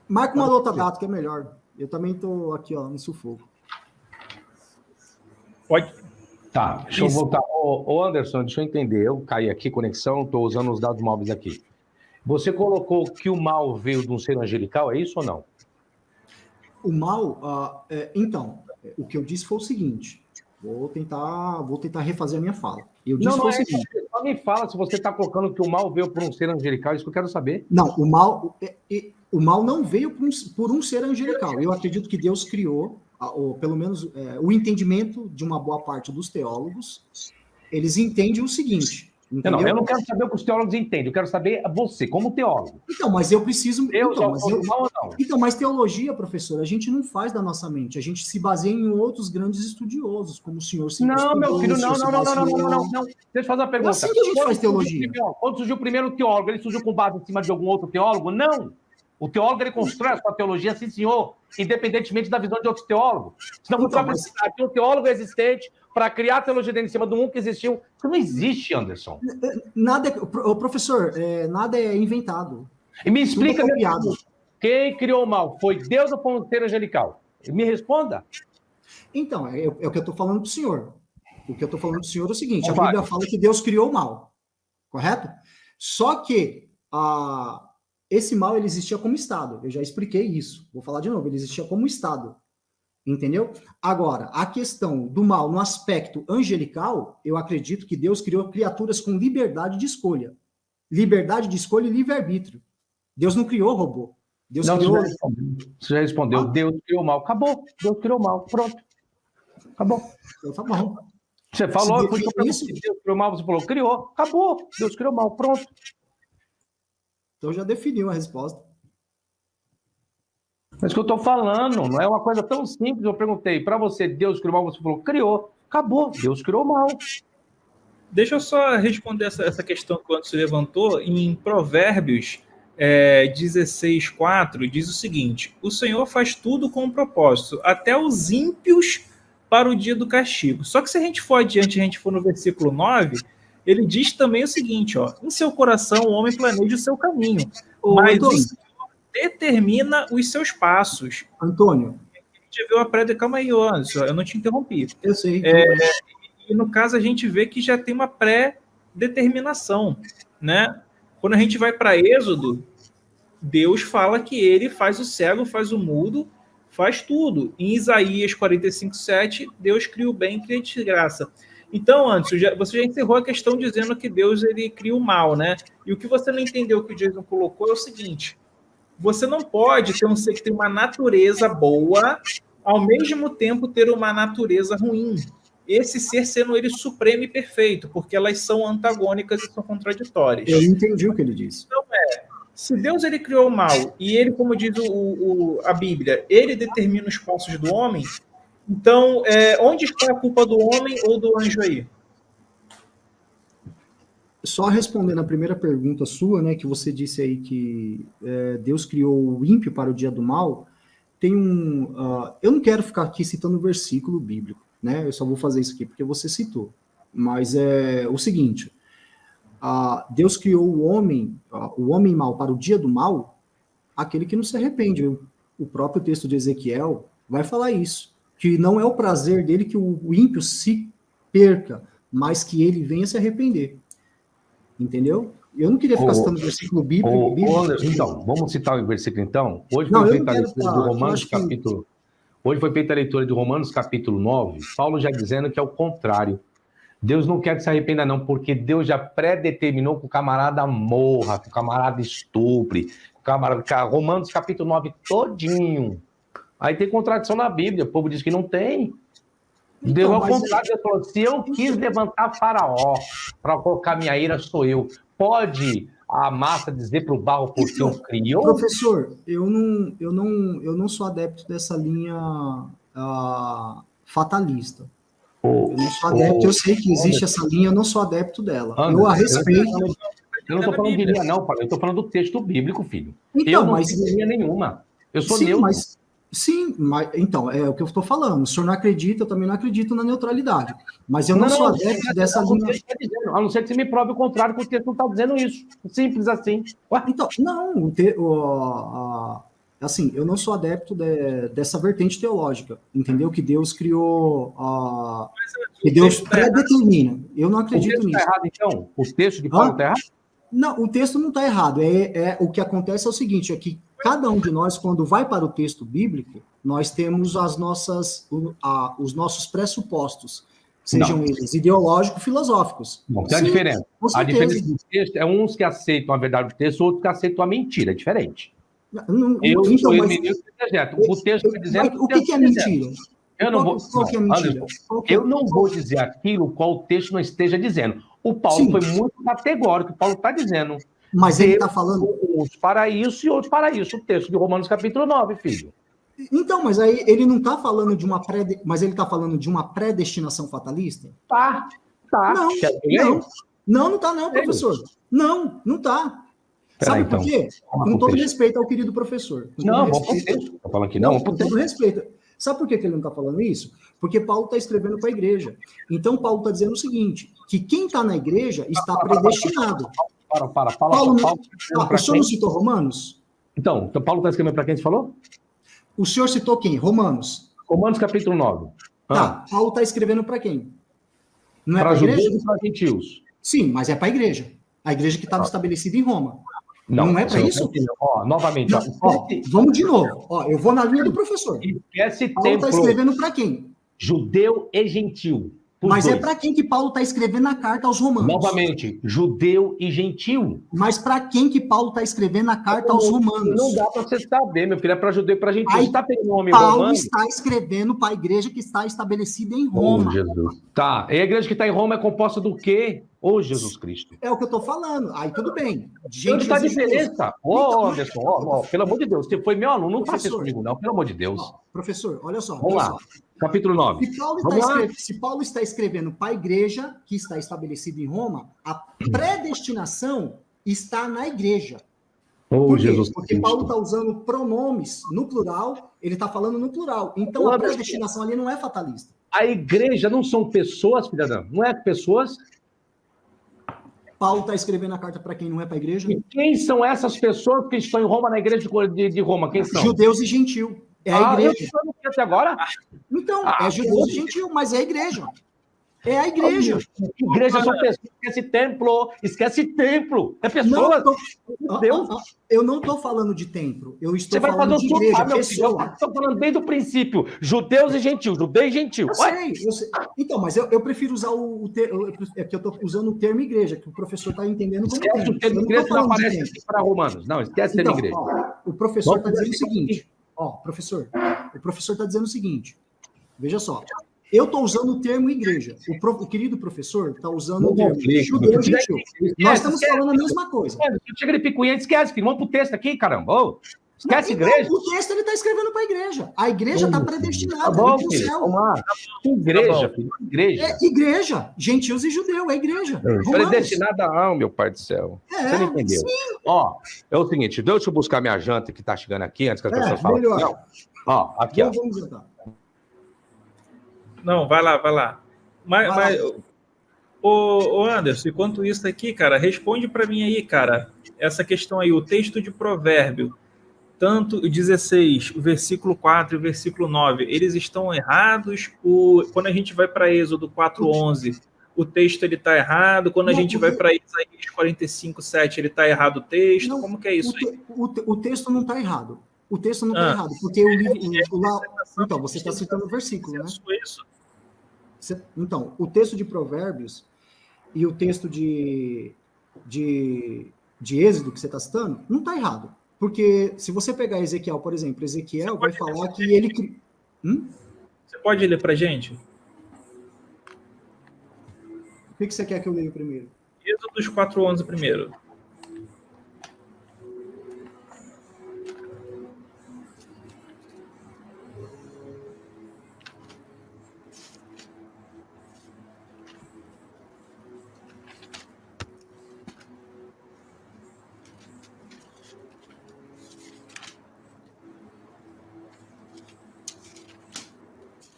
Marca uma outra data que é melhor. Eu também estou aqui, no sufoco. Pode. Tá, deixa eu voltar. Ô Anderson, deixa eu entender. Eu caí aqui, conexão, estou usando os dados móveis aqui. Você colocou que o mal veio de um ser angelical, é isso ou não? O mal, então, o que eu disse foi o seguinte. Vou tentar refazer a minha fala. Eu disse Não o é. seguinte. Só me fala se você está colocando que o mal veio por um ser angelical, isso que eu quero saber. Não, o mal não veio por um ser angelical. Eu acredito que Deus criou, ou pelo menos o entendimento de uma boa parte dos teólogos, eles entendem o seguinte. Entendeu? Não, eu não quero saber o que os teólogos entendem, eu quero saber você, como teólogo. Então, mas eu preciso. Deus é o mal ou não? Então, mas teologia, professor, a gente não faz da nossa mente, a gente se baseia em outros grandes estudiosos, como o senhor se Não, meu filho, não. Deixa eu fazer uma pergunta. É assim que a gente faz teologia. Quando surgiu o primeiro teólogo, ele surgiu com base em cima de algum outro teólogo? Não. O teólogo, ele constrói a sua teologia, sim, senhor, independentemente da visão de outro teólogo. Senão você vai precisar de um teólogo existente para criar a teologia dele em cima de um que existiu. Isso não existe, Anderson. Professor, nada é inventado. E me explica, quem criou o mal? Foi Deus ou foi um ser angelical? Me responda. Então, é o que eu estou falando para o senhor. O que eu estou falando para o senhor é o seguinte, a Bíblia fala que Deus criou o mal, correto? Só que esse mal, ele existia como estado. Eu já expliquei isso. Vou falar de novo. Ele existia como estado. Entendeu? Agora, a questão do mal no aspecto angelical, eu acredito que Deus criou criaturas com liberdade de escolha. Liberdade de escolha e livre-arbítrio. Deus não criou robô. Deus criou... Você já respondeu. Deus criou o mal. Acabou. Deus criou o mal. Pronto. Acabou. Então tá bom. Você falou, Deus criou o mal, você falou, criou. Acabou. Deus criou o mal. Pronto. Então já definiu a resposta. Mas que eu estou falando, não é uma coisa tão simples. Eu perguntei para você, Deus criou o mal, você falou, criou. Acabou, Deus criou o mal. Deixa eu só responder essa questão que o Anderson levantou. Em Provérbios 16:4, diz o seguinte: o Senhor faz tudo com um propósito, até os ímpios para o dia do castigo. Só que se a gente for adiante, a gente for no versículo 9... ele diz também o seguinte, em seu coração o homem planeja o seu caminho, mas Antônio, o Senhor determina os seus passos. Antônio. A gente viu a calma aí, Anderson, eu não te interrompi. Eu sei. E no caso a gente vê que já tem uma pré-determinação, né? Quando a gente vai para Êxodo, Deus fala que ele faz o cego, faz o mudo, faz tudo. Em Isaías 45:7, Deus cria o bem e cria a desgraça. Então, Anderson, você já encerrou a questão dizendo que Deus ele cria o mal, né? E o que você não entendeu que o Jason colocou é o seguinte: você não pode ter um ser que tem uma natureza boa, ao mesmo tempo ter uma natureza ruim. Esse ser sendo ele supremo e perfeito, porque elas são antagônicas e são contraditórias. Eu entendi o que ele disse. Então, se Deus ele criou o mal, e ele, como diz a Bíblia, ele determina os passos do homem, então, onde está a culpa do homem ou do anjo aí? Só respondendo a primeira pergunta sua, né, que você disse aí que Deus criou o ímpio para o dia do mal, tem eu não quero ficar aqui citando o versículo bíblico, né, eu só vou fazer isso aqui porque você citou, mas é o seguinte, Deus criou o homem mau para o dia do mal, aquele que não se arrepende. O próprio texto de Ezequiel vai falar isso, que não é o prazer dele que o ímpio se perca, mas que ele venha se arrepender. Entendeu? Eu não queria ficar citando o versículo bíblico. Então, vamos citar o versículo, então? Hoje foi feita a leitura de Romanos, capítulo... Hoje foi feita a leitura de Romanos, capítulo 9, Paulo já dizendo que é o contrário. Deus não quer que se arrependa, não, porque Deus já predeterminou que o camarada morra, que o camarada estupre, Romanos, capítulo 9, todinho. Aí tem contradição na Bíblia, o povo diz que não tem. Então, Deus, ao contrário, Deus falou, se eu quis levantar Faraó para colocar minha ira, sou eu. Pode a massa dizer para o barro porque eu criou? Professor, eu não sou adepto dessa linha fatalista. Eu não sou adepto, eu sei que existe essa linha, eu não sou adepto dela. Eu a respeito. Eu não estou falando de linha, não, pai. Eu estou falando do texto bíblico, filho. Então, eu não tenho linha nenhuma. Eu sou neutro. Sim, mas então, é o que eu estou falando. O senhor não acredita, eu também não acredito na neutralidade. Mas eu não sou adepto dessa linha. A não ser que você me prove o contrário, porque o texto não está dizendo isso. Simples assim. Ué? Então, não, assim, eu não sou adepto dessa vertente teológica, entendeu? Que Deus criou, que Deus predetermina. Eu não acredito nisso. O texto está errado, então? O texto de Paulo está errado? Não, o texto não está errado. O que acontece é o seguinte, é que cada um de nós, quando vai para o texto bíblico, nós temos os nossos pressupostos. Sejam eles ideológicos, filosóficos. Bom, tem a diferença. A diferença do texto é uns que aceitam a verdade do texto, outros que aceitam a mentira. É diferente. Eu sou menino do deserto. O texto está dizendo... O que é mentira? Eu não vou... Qual que é mentira? Eu não vou dizer aquilo qual o texto não esteja dizendo. O Paulo foi muito categórico. O Paulo está dizendo... Mas ele está falando... Uns para isso e outros para isso. O texto de Romanos capítulo 9, filho. Então, mas aí ele não está falando de uma mas ele está falando de uma predestinação fatalista? Tá. Não está não, professor. Não está. Sabe por quê? Com todo respeito ao querido professor. Não, vamos pro texto. Estou falando que não. Com todo respeito. Sabe por que ele não está falando isso? Porque Paulo está escrevendo para a igreja. Então, Paulo está dizendo o seguinte, que quem está na igreja está predestinado. Paulo, o senhor não citou Romanos? Então, Paulo está escrevendo para quem você falou? O senhor citou quem? Romanos. Romanos capítulo 9. Tá, Paulo está escrevendo para quem? Não é para judeus e para gentios. Sim, mas é para a igreja. A igreja que estava estabelecida em Roma. Não é para isso? Novamente. Vamos de novo. Eu vou na linha do professor. Esquece Paulo está escrevendo para quem? Judeu e gentil. Mas é para quem que Paulo está escrevendo a carta aos romanos? Novamente, judeu e gentil. Mas para quem que Paulo está escrevendo a carta aos romanos? Não dá para você saber, meu filho, é para judeu e para gentil. Aí, você está pegando nome Paulo romano? está escrevendo para a igreja que está estabelecida em Roma. Jesus. Tá, e a igreja que está em Roma é composta do quê? Jesus Cristo. É o que eu estou falando. Aí tudo bem. Onde está a diferença? Anderson, pelo amor de Deus, você foi meu aluno, não faça isso comigo não, pelo amor de Deus. Professor, olha só. Vamos lá. Capítulo 9. Se Paulo está escrevendo para a igreja que está estabelecida em Roma, a predestinação está na igreja. Por quê? Jesus Porque Cristo. Paulo está usando pronomes no plural, ele está falando no plural. Então a predestinação ali não é fatalista. A igreja não são pessoas, filha, não é pessoas? Paulo está escrevendo a carta para quem não é para a igreja? E quem são essas pessoas que estão em Roma, na igreja de Roma? Quem são? Judeus e gentil. É a igreja. Eu não sei até agora. Então, é judeus e gentil, mas é a igreja. É a igreja. Igreja são pessoas. Esquece templo. É pessoas. Eu não estou falando de templo. Eu estou Você falando de igreja. Estou falando desde o princípio. Judeus e gentil. Judeu e gentil. Eu sei. Então, mas eu prefiro usar o termo. É que eu estou usando o termo igreja, que o professor está entendendo como esquece o termo igreja que não aparece aqui para romanos. Não, esquece o termo igreja. O professor está dizendo o seguinte. Professor, o professor está dizendo o seguinte. Veja só. Eu estou usando o termo igreja. O querido professor está usando o termo judeu e gentil. Nós estamos falando a mesma coisa. Chega de picuinha, esquece, filho. Vamos pro texto aqui, caramba. Esquece igreja. O texto ele está escrevendo para a igreja. A igreja está predestinada. Tá bom, filho. Vamos lá. Igreja, filho. Igreja. É igreja. Gentios e judeu. É igreja. Predestinada não, meu pai do céu. Você não entendeu. Sim. É o seguinte. Deixa eu buscar minha janta que está chegando aqui, antes que as pessoas falem. Melhor. Não. Aqui, Vamos jantar. Não, vai lá. Mas ô Anderson, enquanto isso aqui, cara, responde para mim aí, cara, essa questão aí, o texto de Provérbio, tanto o 16, o versículo 4 e o versículo 9, eles estão errados? Quando a gente vai para Êxodo 4:11, o texto ele está errado? Quando a gente vai para Isaías 45:7, ele está errado o texto? Não, como que é isso aí? O texto não está errado. O texto não está errado, porque o livro... Então, você está citando o versículo, né? Isso. Então, o texto de Provérbios e o texto de Êxodo que você está citando, não está errado. Porque se você pegar Ezequiel, por exemplo, Ezequiel vai falar que ele... Você pode ler para a gente? O que você quer que eu leia primeiro? Êxodo 4:11 primeiro.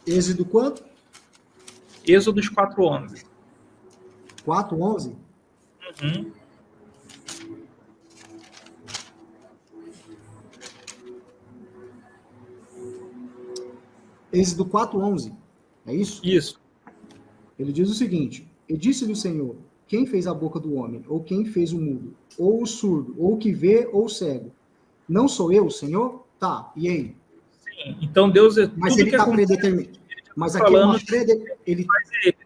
Êxodo quanto? Êxodo 4:11. 4:11? Uhum. Êxodo 4:11. É isso? Isso. Ele diz o seguinte: E disse-lhe o Senhor: Quem fez a boca do homem? Ou quem fez o mudo? Ou o surdo? Ou o que vê? Ou o cego? Não sou eu, Senhor? Tá, e aí? Sim, então Deus é Mas ele está predeterminado. Mas aqui é uma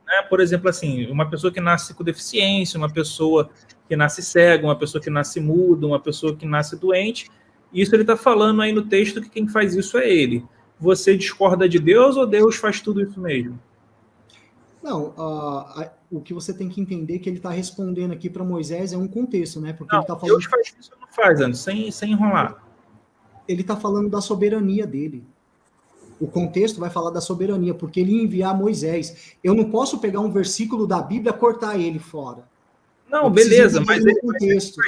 né? Por exemplo, assim, uma pessoa que nasce com deficiência, uma pessoa que nasce cega, uma pessoa que nasce muda, uma pessoa que nasce doente. Isso ele está falando aí no texto que quem faz isso é ele. Você discorda de Deus ou Deus faz tudo isso mesmo? Não, o que você tem que entender é que ele está respondendo aqui para Moisés é um contexto, né? Porque Não, ele está falando. Deus faz isso ou não faz, Anderson? Sem enrolar. Ele está falando da soberania dele. O contexto vai falar da soberania, porque ele ia enviar Moisés. Eu não posso pegar um versículo da Bíblia e cortar ele fora. Não, beleza, mas ele faz isso,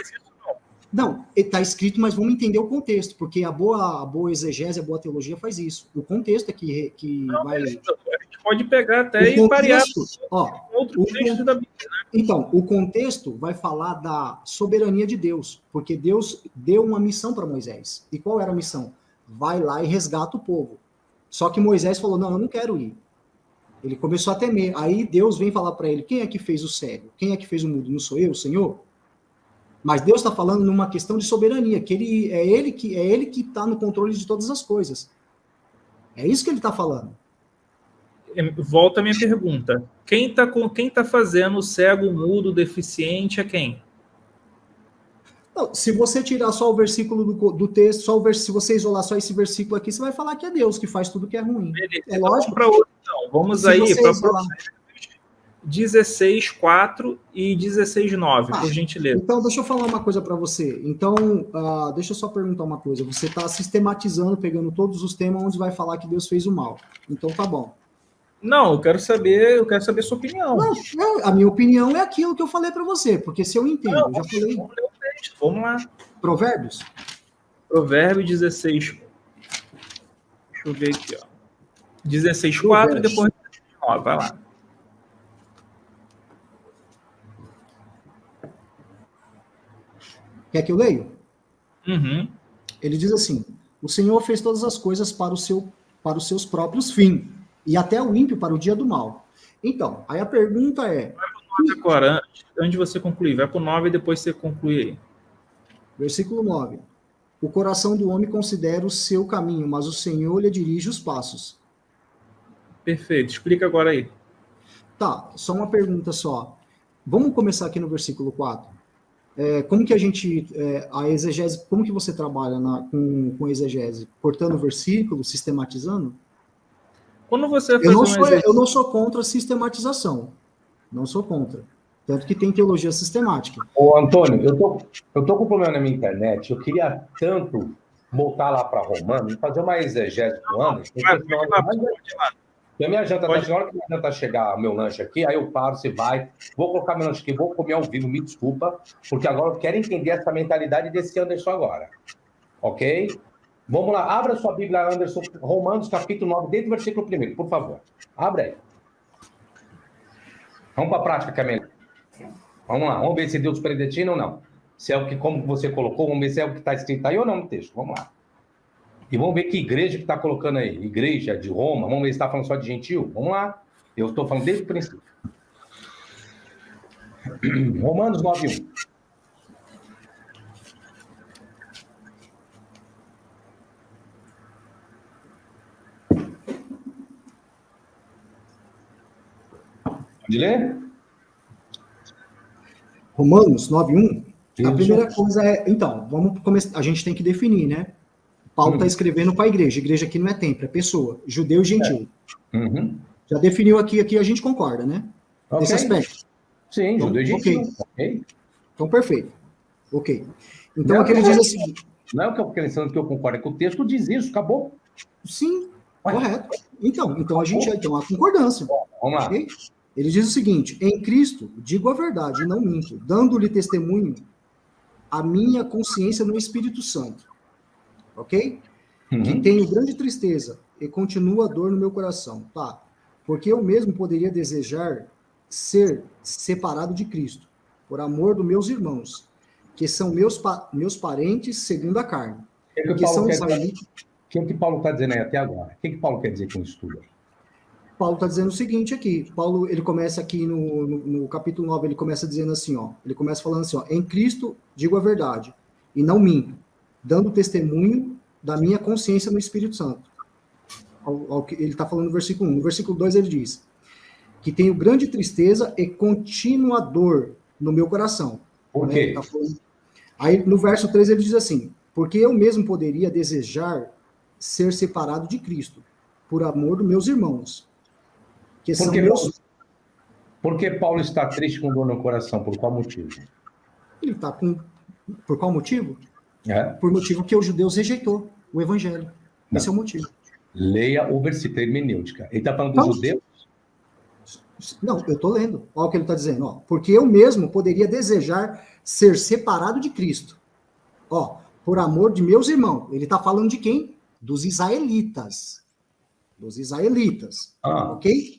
não, está escrito, mas vamos entender o contexto, porque a boa exegese, a boa teologia faz isso. O contexto é que não, vai... Beleza. A gente pode pegar até e parear outro texto da Bíblia, né? Então, o contexto vai falar da soberania de Deus, porque Deus deu uma missão para Moisés. E qual era a missão? Vai lá e resgata o povo. Só que Moisés falou, não, eu não quero ir. Ele começou a temer. Aí Deus vem falar para ele, quem é que fez o cego? Quem é que fez o mudo? Não sou eu, Senhor? Mas Deus está falando numa questão de soberania, que ele que está no controle de todas as coisas. É isso que ele está falando. Volta a minha pergunta. Quem tá fazendo o cego, o mudo, o deficiente é quem? Não, se você tirar só o versículo do texto, se você isolar só esse versículo aqui, você vai falar que é Deus que faz tudo que é ruim. Beleza, é lógico. Para outro, então. Vamos aí para 16:4 e 16:9, por gentileza. Então, deixa eu falar uma coisa para você. Então, deixa eu só perguntar uma coisa. Você está sistematizando, pegando todos os temas onde vai falar que Deus fez o mal. Então, tá bom. Não, eu quero saber sua opinião. Não, a minha opinião é aquilo que eu falei para você, porque se eu entendo, eu já falei. Vamos lá. Provérbios? Provérbio 16. Deixa eu ver aqui, ó. 16:4 e depois 19. Vai lá. Quer que eu leio? Uhum. Ele diz assim: o Senhor fez todas as coisas para os seus próprios fins, e até o ímpio para o dia do mal. Então, aí a pergunta é... Vai para o 9 agora, antes de você concluir. Vai para o 9 e depois você conclui aí. Versículo 9. O coração do homem considera o seu caminho, mas o Senhor lhe dirige os passos. Perfeito. Explica agora aí. Tá, só uma pergunta só. Vamos começar aqui no versículo 4. Como que a gente... a exegese, como que você trabalha com exegese? Cortando o versículo, sistematizando? Quando você eu não sou contra a sistematização. Não sou contra. Tanto que tem teologia sistemática. Ô, Antônio, eu tô com um problema na minha internet. Eu queria tanto voltar lá para Romano e fazer uma exegese do Anderson. A minha janta, na hora que minha janta chegar, meu lanche aqui, aí eu paro, você vai, vou colocar meu lanche aqui, vou comer ao vivo, me desculpa, porque agora eu quero entender essa mentalidade desse Anderson agora. Ok? Vamos lá, abra sua Bíblia, Anderson, Romanos, capítulo 9, dentro do versículo 1, por favor. Abre aí. Vamos para a prática, Camila. Vamos lá, vamos ver se Deus predestina ou não. Se é o que, como você colocou, vamos ver se é o que está escrito aí ou não no texto. Vamos lá. E vamos ver que igreja que está colocando aí. Igreja de Roma, vamos ver se está falando só de gentil. Vamos lá. Eu estou falando desde o princípio. Romanos 9:1. Pode ler? Romanos 9:1. A primeira coisa é... Então, vamos começar. A gente tem que definir, né? Paulo está escrevendo para a igreja. Igreja aqui não é templo, é pessoa. Judeu e gentil. Uhum. Já definiu aqui a gente concorda, né? Okay. Nesse aspecto. Sim, então, judeu e gentil. Okay. Então, perfeito. Ok. Então, aqui ele diz assim... Não é o que eu pensando que eu concordo, é que o texto diz isso, acabou. Sim, correto. Então a gente então a concordância. Vamos lá. Okay? Ele diz o seguinte: em Cristo, digo a verdade e não minto, dando-lhe testemunho a minha consciência no Espírito Santo. Ok? Que tenho grande tristeza e continua a dor no meu coração. Tá. Porque eu mesmo poderia desejar ser separado de Cristo, por amor dos meus irmãos, que são meus parentes segundo a carne. Que são israelitas. O que Paulo está dizendo aí até agora? O que Paulo quer dizer com isso tudo? Paulo está dizendo o seguinte aqui. Paulo, ele começa aqui no capítulo 9, ele começa dizendo assim, ó. Ele começa falando assim, ó. Em Cristo, digo a verdade, e não minto, dando testemunho da minha consciência no Espírito Santo. Ele está falando no versículo 1. No versículo 2 ele diz, que tenho grande tristeza e contínua dor no meu coração. Por quê? Aí no verso 3 ele diz assim, porque eu mesmo poderia desejar ser separado de Cristo, por amor dos meus irmãos, que são meus... Por que Paulo está triste com dor no coração? Por qual motivo? Ele está com... Por qual motivo? É? Por motivo que os judeus rejeitou o evangelho. Não. Esse é o motivo. Leia o versículo hermenêutica. Ele está falando dos judeus? Não, eu estou lendo. Olha o que ele está dizendo. Ó, porque eu mesmo poderia desejar ser separado de Cristo. Ó, por amor de meus irmãos. Ele está falando de quem? Dos israelitas. Dos israelitas. Ok?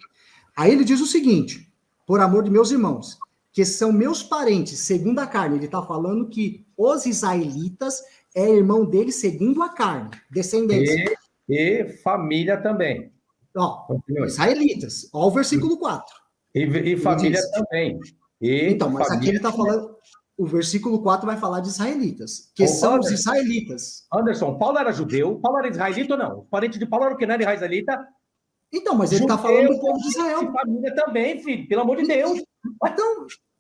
Aí ele diz o seguinte, por amor de meus irmãos, que são meus parentes, segundo a carne. Ele está falando que os israelitas é irmão dele segundo a carne, descendência. E família também. Ó, israelitas. Ó o versículo 4. E família também. Então, mas aqui ele está falando... O versículo 4 vai falar de israelitas, que são os israelitas. Anderson, Paulo era judeu? Paulo era israelita ou não? O parente de Paulo era o que? Não era israelita? Então, mas ele está falando do povo de Israel. E família também, filho. Pelo amor de Deus.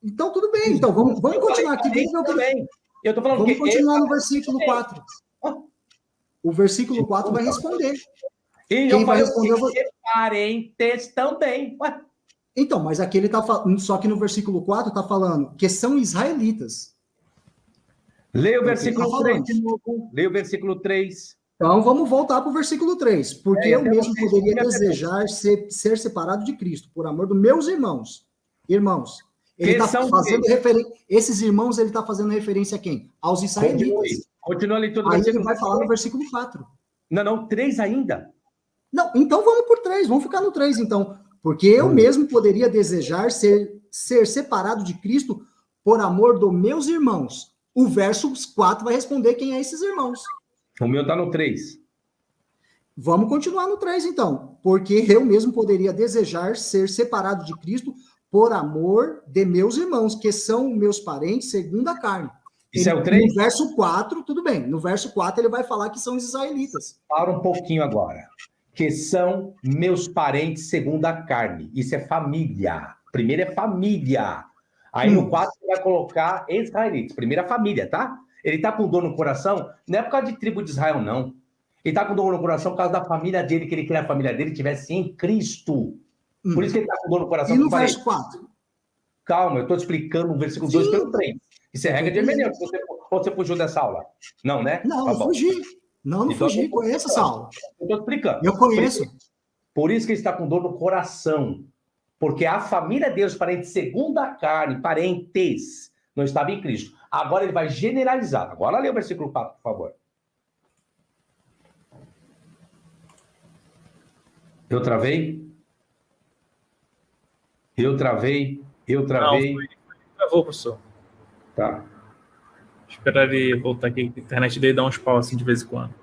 Então tudo bem. Então, vamos continuar aqui. Eu tô falando vamos continuar no versículo 4. O versículo 4 vai responder. E quem vai responder parentes também. Ué. Então, mas aqui ele está falando, só que no versículo 4 está falando que são israelitas. Leia o versículo 3 de novo. Leia o versículo 3. Então, vamos voltar para o versículo 3. Porque eu mesmo poderia desejar ser separado de Cristo, por amor dos meus irmãos. Irmãos. Ele está fazendo referência... Esses irmãos, ele está fazendo referência a quem? Aos israelitas. Continua ali todo o versículo. Aí ele vai falar no versículo 4. Não, 3 ainda. Não, então vamos por 3. Vamos ficar no 3, então. Porque eu mesmo poderia desejar ser separado de Cristo por amor dos meus irmãos. O verso 4 vai responder quem é esses irmãos. O meu está no 3. Vamos continuar no 3, então. Porque eu mesmo poderia desejar ser separado de Cristo por amor de meus irmãos, que são meus parentes segundo a carne. Isso é o 3? No verso 4, tudo bem. No verso 4 ele vai falar que são os israelitas. Para um pouquinho agora. Que são meus parentes segundo a carne. Isso é família. Primeiro é família. Aí no 4 ele vai colocar israelitas. Primeira família, tá? Ele tá com dor no coração, não é por causa de tribo de Israel, não. Ele tá com dor no coração por causa da família dele, que ele queria que a família dele estivesse em Cristo. Por isso que ele tá com dor no coração. E no verso 4? Calma, eu tô explicando o versículo 2 pelo 3. Isso é regra de hermenêutica. Você fugiu dessa aula? Não, né? Não, tá, fugi. Não então, fugi. Conheço essa aula. Eu tô explicando. Eu conheço. Por isso que ele está com dor no coração. Porque a família de Deus, parentes segundo a carne, parentes, não estava em Cristo. Agora ele vai generalizar. Agora lê o versículo 4, por favor. Eu travei? Eu travei? Não, travou, professor. Tá. Esperar ele voltar aqui. A internet dele dá uns pau assim de vez em quando.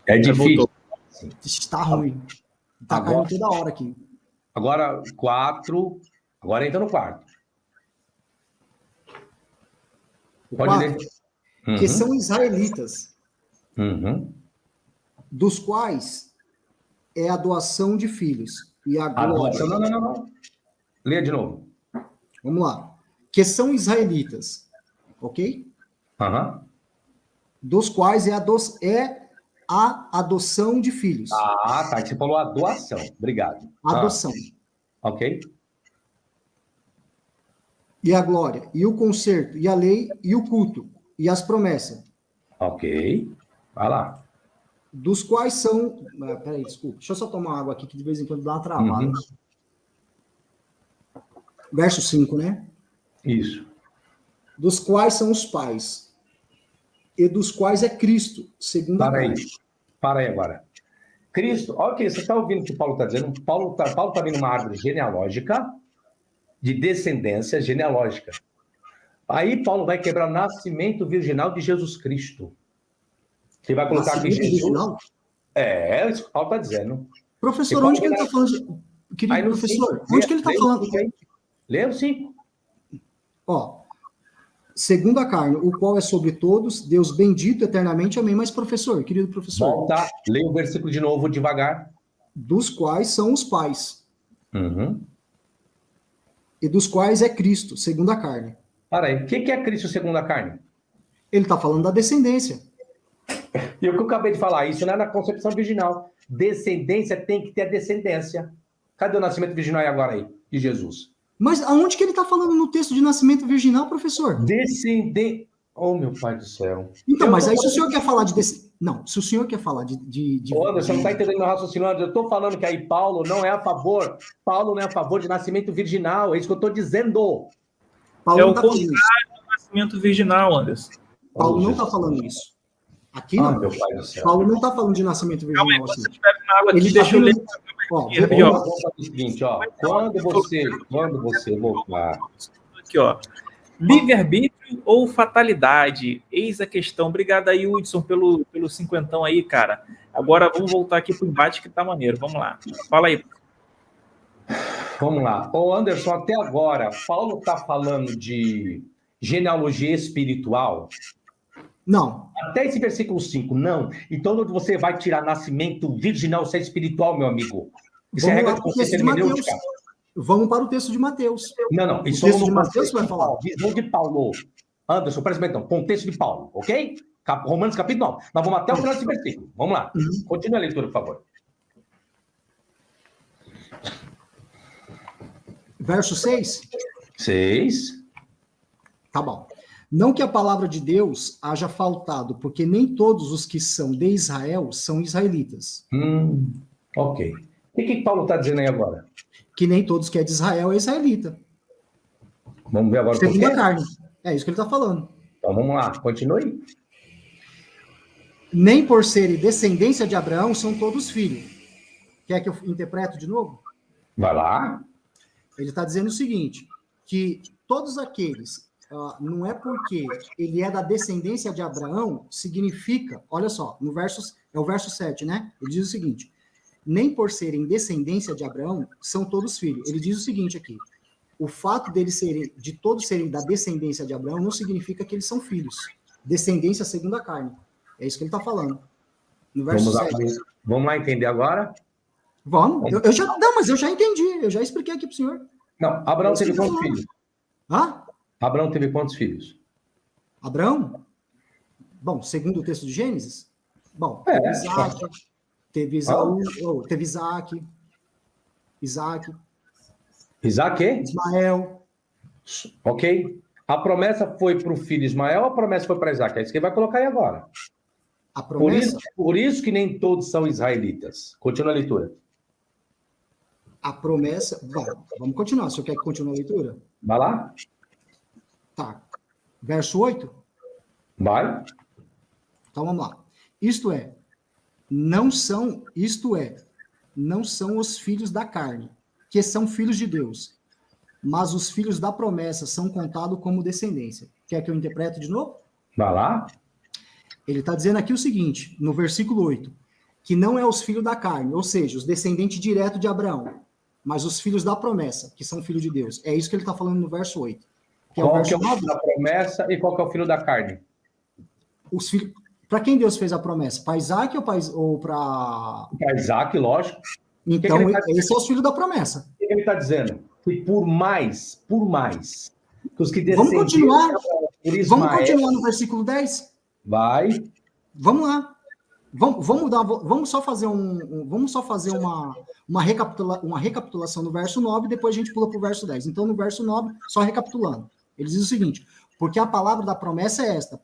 É difícil. Está ruim. Está caindo toda hora aqui. Agora, 4. Agora entra no quarto. Pode ler. Que são israelitas, dos quais é a doação de filhos. E a glória. Não. Leia de novo. Vamos lá. Que são israelitas. Ok? Dos quais é a adoção de filhos. Ah, tá. Você falou a doação. Obrigado. Adoção. Ok. E a glória, e o conserto, e a lei, e o culto, e as promessas. Ok. Vai lá. Dos quais são... Peraí, desculpa. Deixa eu só tomar água aqui, que de vez em quando dá uma travada. Verso 5, né? Isso. Dos quais são os pais, e dos quais é Cristo, segundo a carne. Para aí agora. Cristo, ok, você está ouvindo o que Paulo está dizendo? Paulo está vendo uma árvore genealógica, de descendência genealógica. Aí Paulo vai quebrar o nascimento virginal de Jesus Cristo. Ele vai colocar aqui Jesus. Virginal? É isso que Paulo está dizendo. Professor, onde que ele está falando? Querido professor, onde que ele está falando? Lê o 5. Ó, segundo a carne, o qual é sobre todos, Deus bendito eternamente, amém. Mas, professor, querido professor... Volta, lê o versículo de novo, devagar. Dos quais são os pais. Uhum. E dos quais é Cristo, segundo a carne. Para aí, o que é Cristo segundo a carne? Ele está falando da descendência. E o que eu acabei de falar, isso não é na concepção virginal. Descendência tem que ter descendência. Cadê o nascimento virginal aí agora aí, de Jesus? Mas aonde que ele está falando no texto de nascimento virginal, professor? Descendência. Oh, meu pai do céu. Então, mas aí se o senhor quer falar de... Não, se o senhor quer falar de Ô, Anderson, não está entendendo meu raciocínio, Anderson. Eu estou falando que aí Paulo não é a favor de nascimento virginal. É isso que eu estou dizendo. Paulo É não o está falando contrário isso. do nascimento virginal, Anderson. Paulo não está falando isso. Aqui não. Meu pai do céu. Paulo não está falando de nascimento Calma aí, virginal você assim. estiver na água aqui, Ele deixa tá eu ler. falando- Ó, Aqui, rapidinho, ó. Vamos fazer o seguinte, ó. Quando você voltar... Aqui, ó. Livre-arbítrio ou fatalidade? Eis a questão. Obrigado aí, Hudson, pelo cinquentão aí, cara. Agora vamos voltar aqui pro embate que tá maneiro. Vamos lá. Fala aí. Vamos lá. Ô, Anderson, até agora, Paulo está falando de genealogia espiritual? Não. Até esse versículo 5, não. Então, você vai tirar nascimento virginal, se é espiritual, meu amigo. Isso é Vamos regra lá de para o texto consciência de Mateus. hermenêutica. Vamos para o texto de Mateus. Não. Isso O texto de Mateus vai falar. Visão de Paulo. Anderson, presta atenção. Contexto de Paulo, ok? Romanos capítulo 9. Nós vamos até o final desse versículo. Vamos lá. Continue a leitura, por favor. Verso 6? 6. Tá bom. Não que a palavra de Deus haja faltado, porque nem todos os que são de Israel são israelitas. Ok. O que Paulo está dizendo aí agora? Que nem todos que é de Israel é israelita. Vamos ver agora o Segundo que a carne. É isso que ele está falando. Então vamos lá, continue. Nem por serem descendência de Abraão são todos filhos. Quer que eu interpreto de novo? Vai lá. Ele está dizendo o seguinte, que todos aqueles, não é porque ele é da descendência de Abraão, significa, olha só, é o verso 7, né? Ele diz o seguinte, nem por serem descendência de Abraão, são todos filhos. Ele diz o seguinte aqui, o fato de todos serem da descendência de Abraão não significa que eles são filhos. Descendência segundo a carne. É isso que ele está falando. No verso 7. Vamos lá entender agora? Vamos. Mas eu já entendi. Eu já expliquei aqui para o senhor. Não, Abraão teve quantos filhos? Hã? Abraão teve quantos filhos? Abraão? Bom, segundo o texto de Gênesis? Bom, teve Isaac, teve Esaú, teve Isaac. Isaac? Ismael. Ok. A promessa foi para o filho Ismael ou a promessa foi para Isaac? É isso que ele vai colocar aí agora. A promessa? Por isso que nem todos são israelitas. Continua a leitura. A promessa... Vamos continuar. O senhor quer que continue a leitura? Vai lá. Tá. Verso 8? Vai. Então vamos lá. Não são os filhos da carne, que são filhos de Deus, mas os filhos da promessa são contados como descendência. Quer que eu interprete de novo? Vai lá. Ele está dizendo aqui o seguinte, no versículo 8, que não é os filhos da carne, ou seja, os descendentes diretos de Abraão, mas os filhos da promessa, que são filhos de Deus. É isso que ele está falando no verso 8. Qual que é o filho da promessa e qual que é o filho da carne? Os filhos... Para quem Deus fez a promessa? Para Isaac ou para... Para Isaac, lógico. Então, esse é os filhos da promessa. O que ele está dizendo? Que por mais, que os que Vamos continuar. Por Ismael, Vamos continuar no versículo 10? Vai. Vamos lá. Vamos só fazer uma recapitulação no verso 9 e depois a gente pula para o verso 10. Então, no verso 9, só recapitulando. Ele diz o seguinte, porque a palavra da promessa é esta,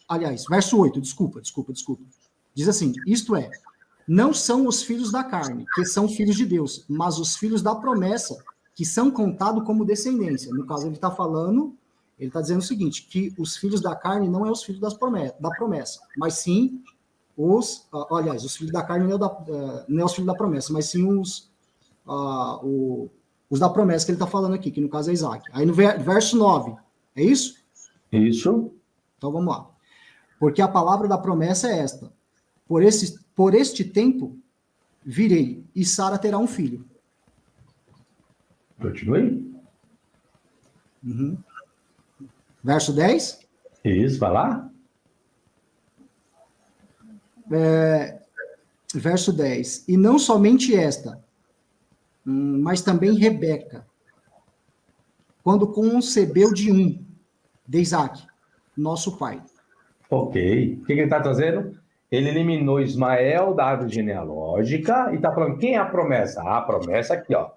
aliás, verso 8, desculpa. Diz assim, isto é, não são os filhos da carne, que são filhos de Deus, mas os filhos da promessa, que são contados como descendência. No caso, ele está dizendo o seguinte, que os filhos da carne não é os filhos da promessa, mas sim os filhos da carne não é os filhos da promessa, mas sim os da promessa que ele está falando aqui, que no caso é Isaac. Aí no verso 9, é isso? Isso. Então vamos lá. Porque a palavra da promessa é esta, por este tempo virei, e Sara terá um filho. Continue. Uhum. Verso 10. Isso, vai lá. Verso 10. E não somente esta, mas também Rebeca, quando concebeu de Isaac, nosso pai. Ok. O que ele está trazendo? Ele eliminou Ismael da árvore genealógica e está falando, quem é a promessa? A promessa aqui, ó.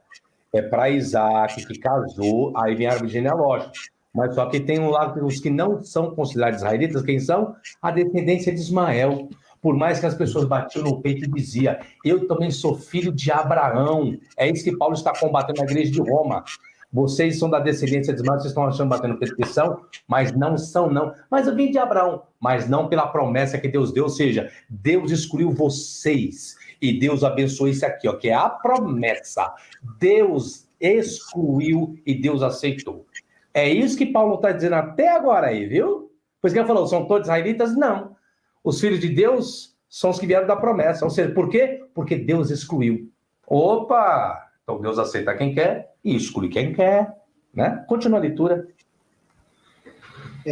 É para Isaac, que casou, aí vem a árvore genealógica. Mas só que tem um lado, os que não são considerados israelitas, quem são? A descendência de Ismael. Por mais que as pessoas batiam no peito e diziam, eu também sou filho de Abraão. É isso que Paulo está combatendo na igreja de Roma. Vocês são da descendência de Ismael, vocês estão achando, batendo no peito que são, mas não são, não. Mas eu vim de Abraão, mas não pela promessa que Deus deu, ou seja, Deus escolheu vocês. E Deus abençoou isso aqui, ó, que é a promessa. Deus excluiu e Deus aceitou. É isso que Paulo está dizendo até agora aí, viu? Pois que ele falou, são todos israelitas? Não. Os filhos de Deus são os que vieram da promessa. Ou seja, por quê? Porque Deus excluiu. Opa! Então Deus aceita quem quer e exclui quem quer. Né? Continua a leitura.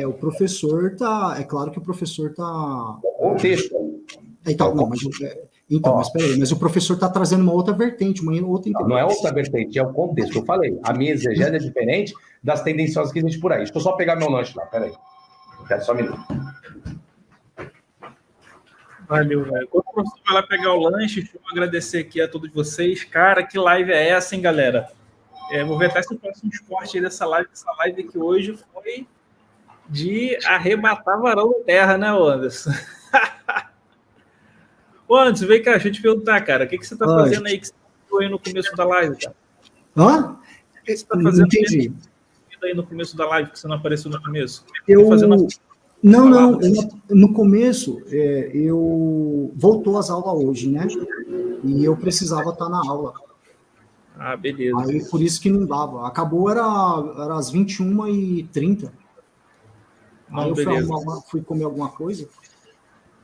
O professor tá... É claro que o professor tá... O texto. Então, não, mas peraí, mas o professor está trazendo uma outra vertente, uma outra interpretação. Não é outra vertente, é o contexto. Eu falei, a minha exegese é diferente das tendenciosas que existem por aí. Deixa eu só pegar meu lanche lá, peraí. Quero só um minuto. Valeu, velho. Quando o professor vai lá pegar o lanche, deixa eu agradecer aqui a todos vocês. Cara, que live é essa, hein, galera? Vou ver até se eu faço um esporte aí dessa live. Essa live aqui hoje foi de arrebatar varão da terra, né, Anderson? Ô, Anderson, vem cá, deixa eu te perguntar, cara. O que você tá fazendo aí que você falou aí no começo da live, cara? Hã? O que você tá fazendo aí no começo da live, que você não apareceu no começo? Não. No começo, voltou às aulas hoje, né? E eu precisava estar na aula. Ah, beleza. Aí, por isso que não dava. Acabou, era às 21h30. Aí eu fui comer alguma coisa.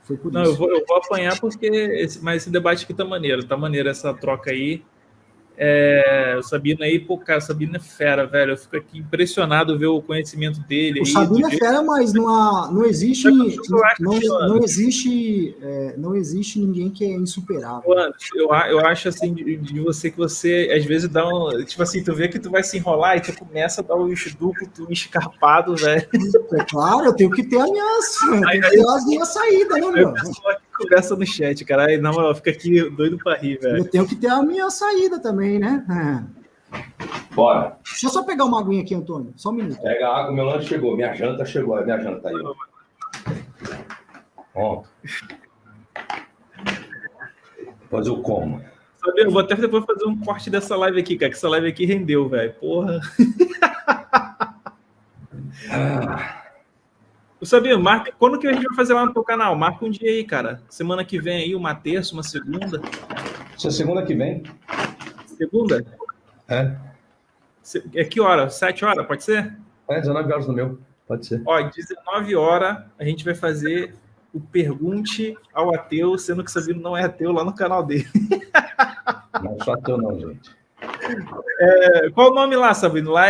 Foi por não, isso. Eu vou apanhar porque... Mas esse debate aqui tá maneiro essa troca aí. O Sabino aí, pô, cara, o Sabino é fera, velho. Eu fico aqui impressionado ver o conhecimento dele. O Sabino é fera, mas não existe ninguém que é insuperável. Eu acho assim de você que você às vezes dá um, tipo assim, tu vê que tu vai se enrolar e tu começa a dar um duplo, um escarpado, velho. É claro, eu tenho que ter as minhas saídas, né, meu? Conversa no chat, cara. Aí, na moral, fica aqui doido pra rir, velho. Eu tenho que ter a minha saída também, né? Bora. Deixa eu só pegar uma aguinha aqui, Antônio. Só um minuto. Pega a água, meu lanche chegou. Minha janta chegou. Minha janta aí. Pronto. Depois eu como. Sabe, eu vou até depois fazer um corte dessa live aqui, cara, que essa live aqui rendeu, velho. Porra. Eu sabia, marca. Quando que a gente vai fazer lá no teu canal? Marca um dia aí, cara. Semana que vem aí, uma terça, uma segunda. Isso é segunda que vem. Segunda? É que hora? 7 horas, pode ser? 19 horas no meu, pode ser. Ó, 19 horas a gente vai fazer o Pergunte ao Ateu, sendo que o Sabino não é ateu lá no canal dele. Não sou ateu não, gente. Qual o nome lá, Sabino? Lá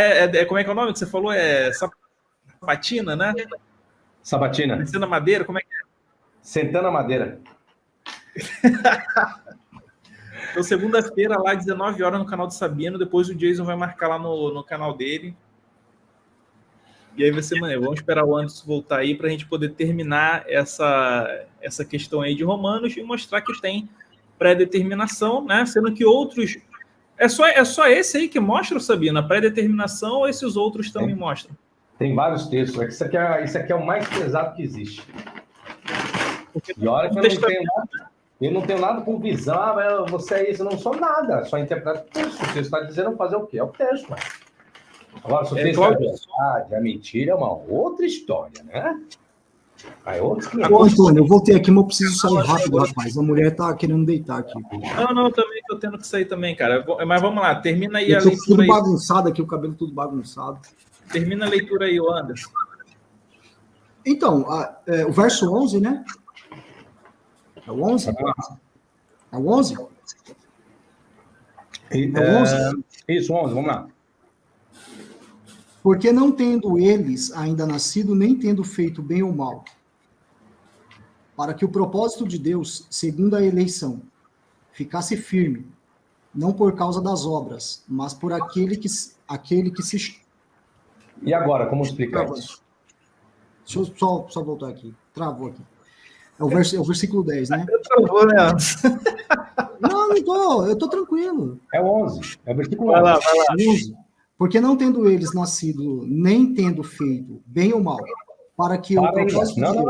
como é que é o nome que você falou? É Sabatina, né? Sabatina. Sentana Madeira, como é que é? Sentana Madeira. Então, segunda-feira, lá, 19 horas, no canal do Sabino. Depois o Jason vai marcar lá no canal dele. E aí vai ser maneiro. Vamos esperar o Anderson voltar aí para a gente poder terminar essa questão aí de Romanos e mostrar que tem pré-determinação, né? Sendo que outros... É só esse aí que mostra, Sabino, a pré-determinação, ou esses outros também mostram? Tem vários textos. Isso aqui é o mais pesado que existe. Porque e olha que eu não tenho nada com visão, você é isso, eu não sou nada, só interpreto o texto. Você está dizendo fazer o quê? É o texto, mas... Agora, se o texto é a verdade, a mentira é uma outra história, né? Antônio, eu voltei aqui, mas eu preciso sair rápido, rapaz. A mulher tá querendo deitar aqui. Não, eu também tô tendo que sair também, cara. Mas vamos lá, termina aí a leitura. Tudo bagunçado aqui, o cabelo tudo bagunçado. Termina a leitura aí, Anderson. Então, o verso 11, né? É o 11? É o 11? É o 11? Isso, 11, vamos lá. Porque não tendo eles ainda nascido, nem tendo feito bem ou mal, para que o propósito de Deus, segundo a eleição, ficasse firme, não por causa das obras, mas por aquele que se... E agora, como explicar Travou. isso? Deixa eu só voltar aqui. Travou aqui. É o versículo 10, né? Eu travou, né? Não tô. Eu tô tranquilo. É o 11. É o versículo Vai 11. lá, vai lá. 11. Porque não tendo eles nascido, nem tendo feito bem ou mal, para que o propósito de Não.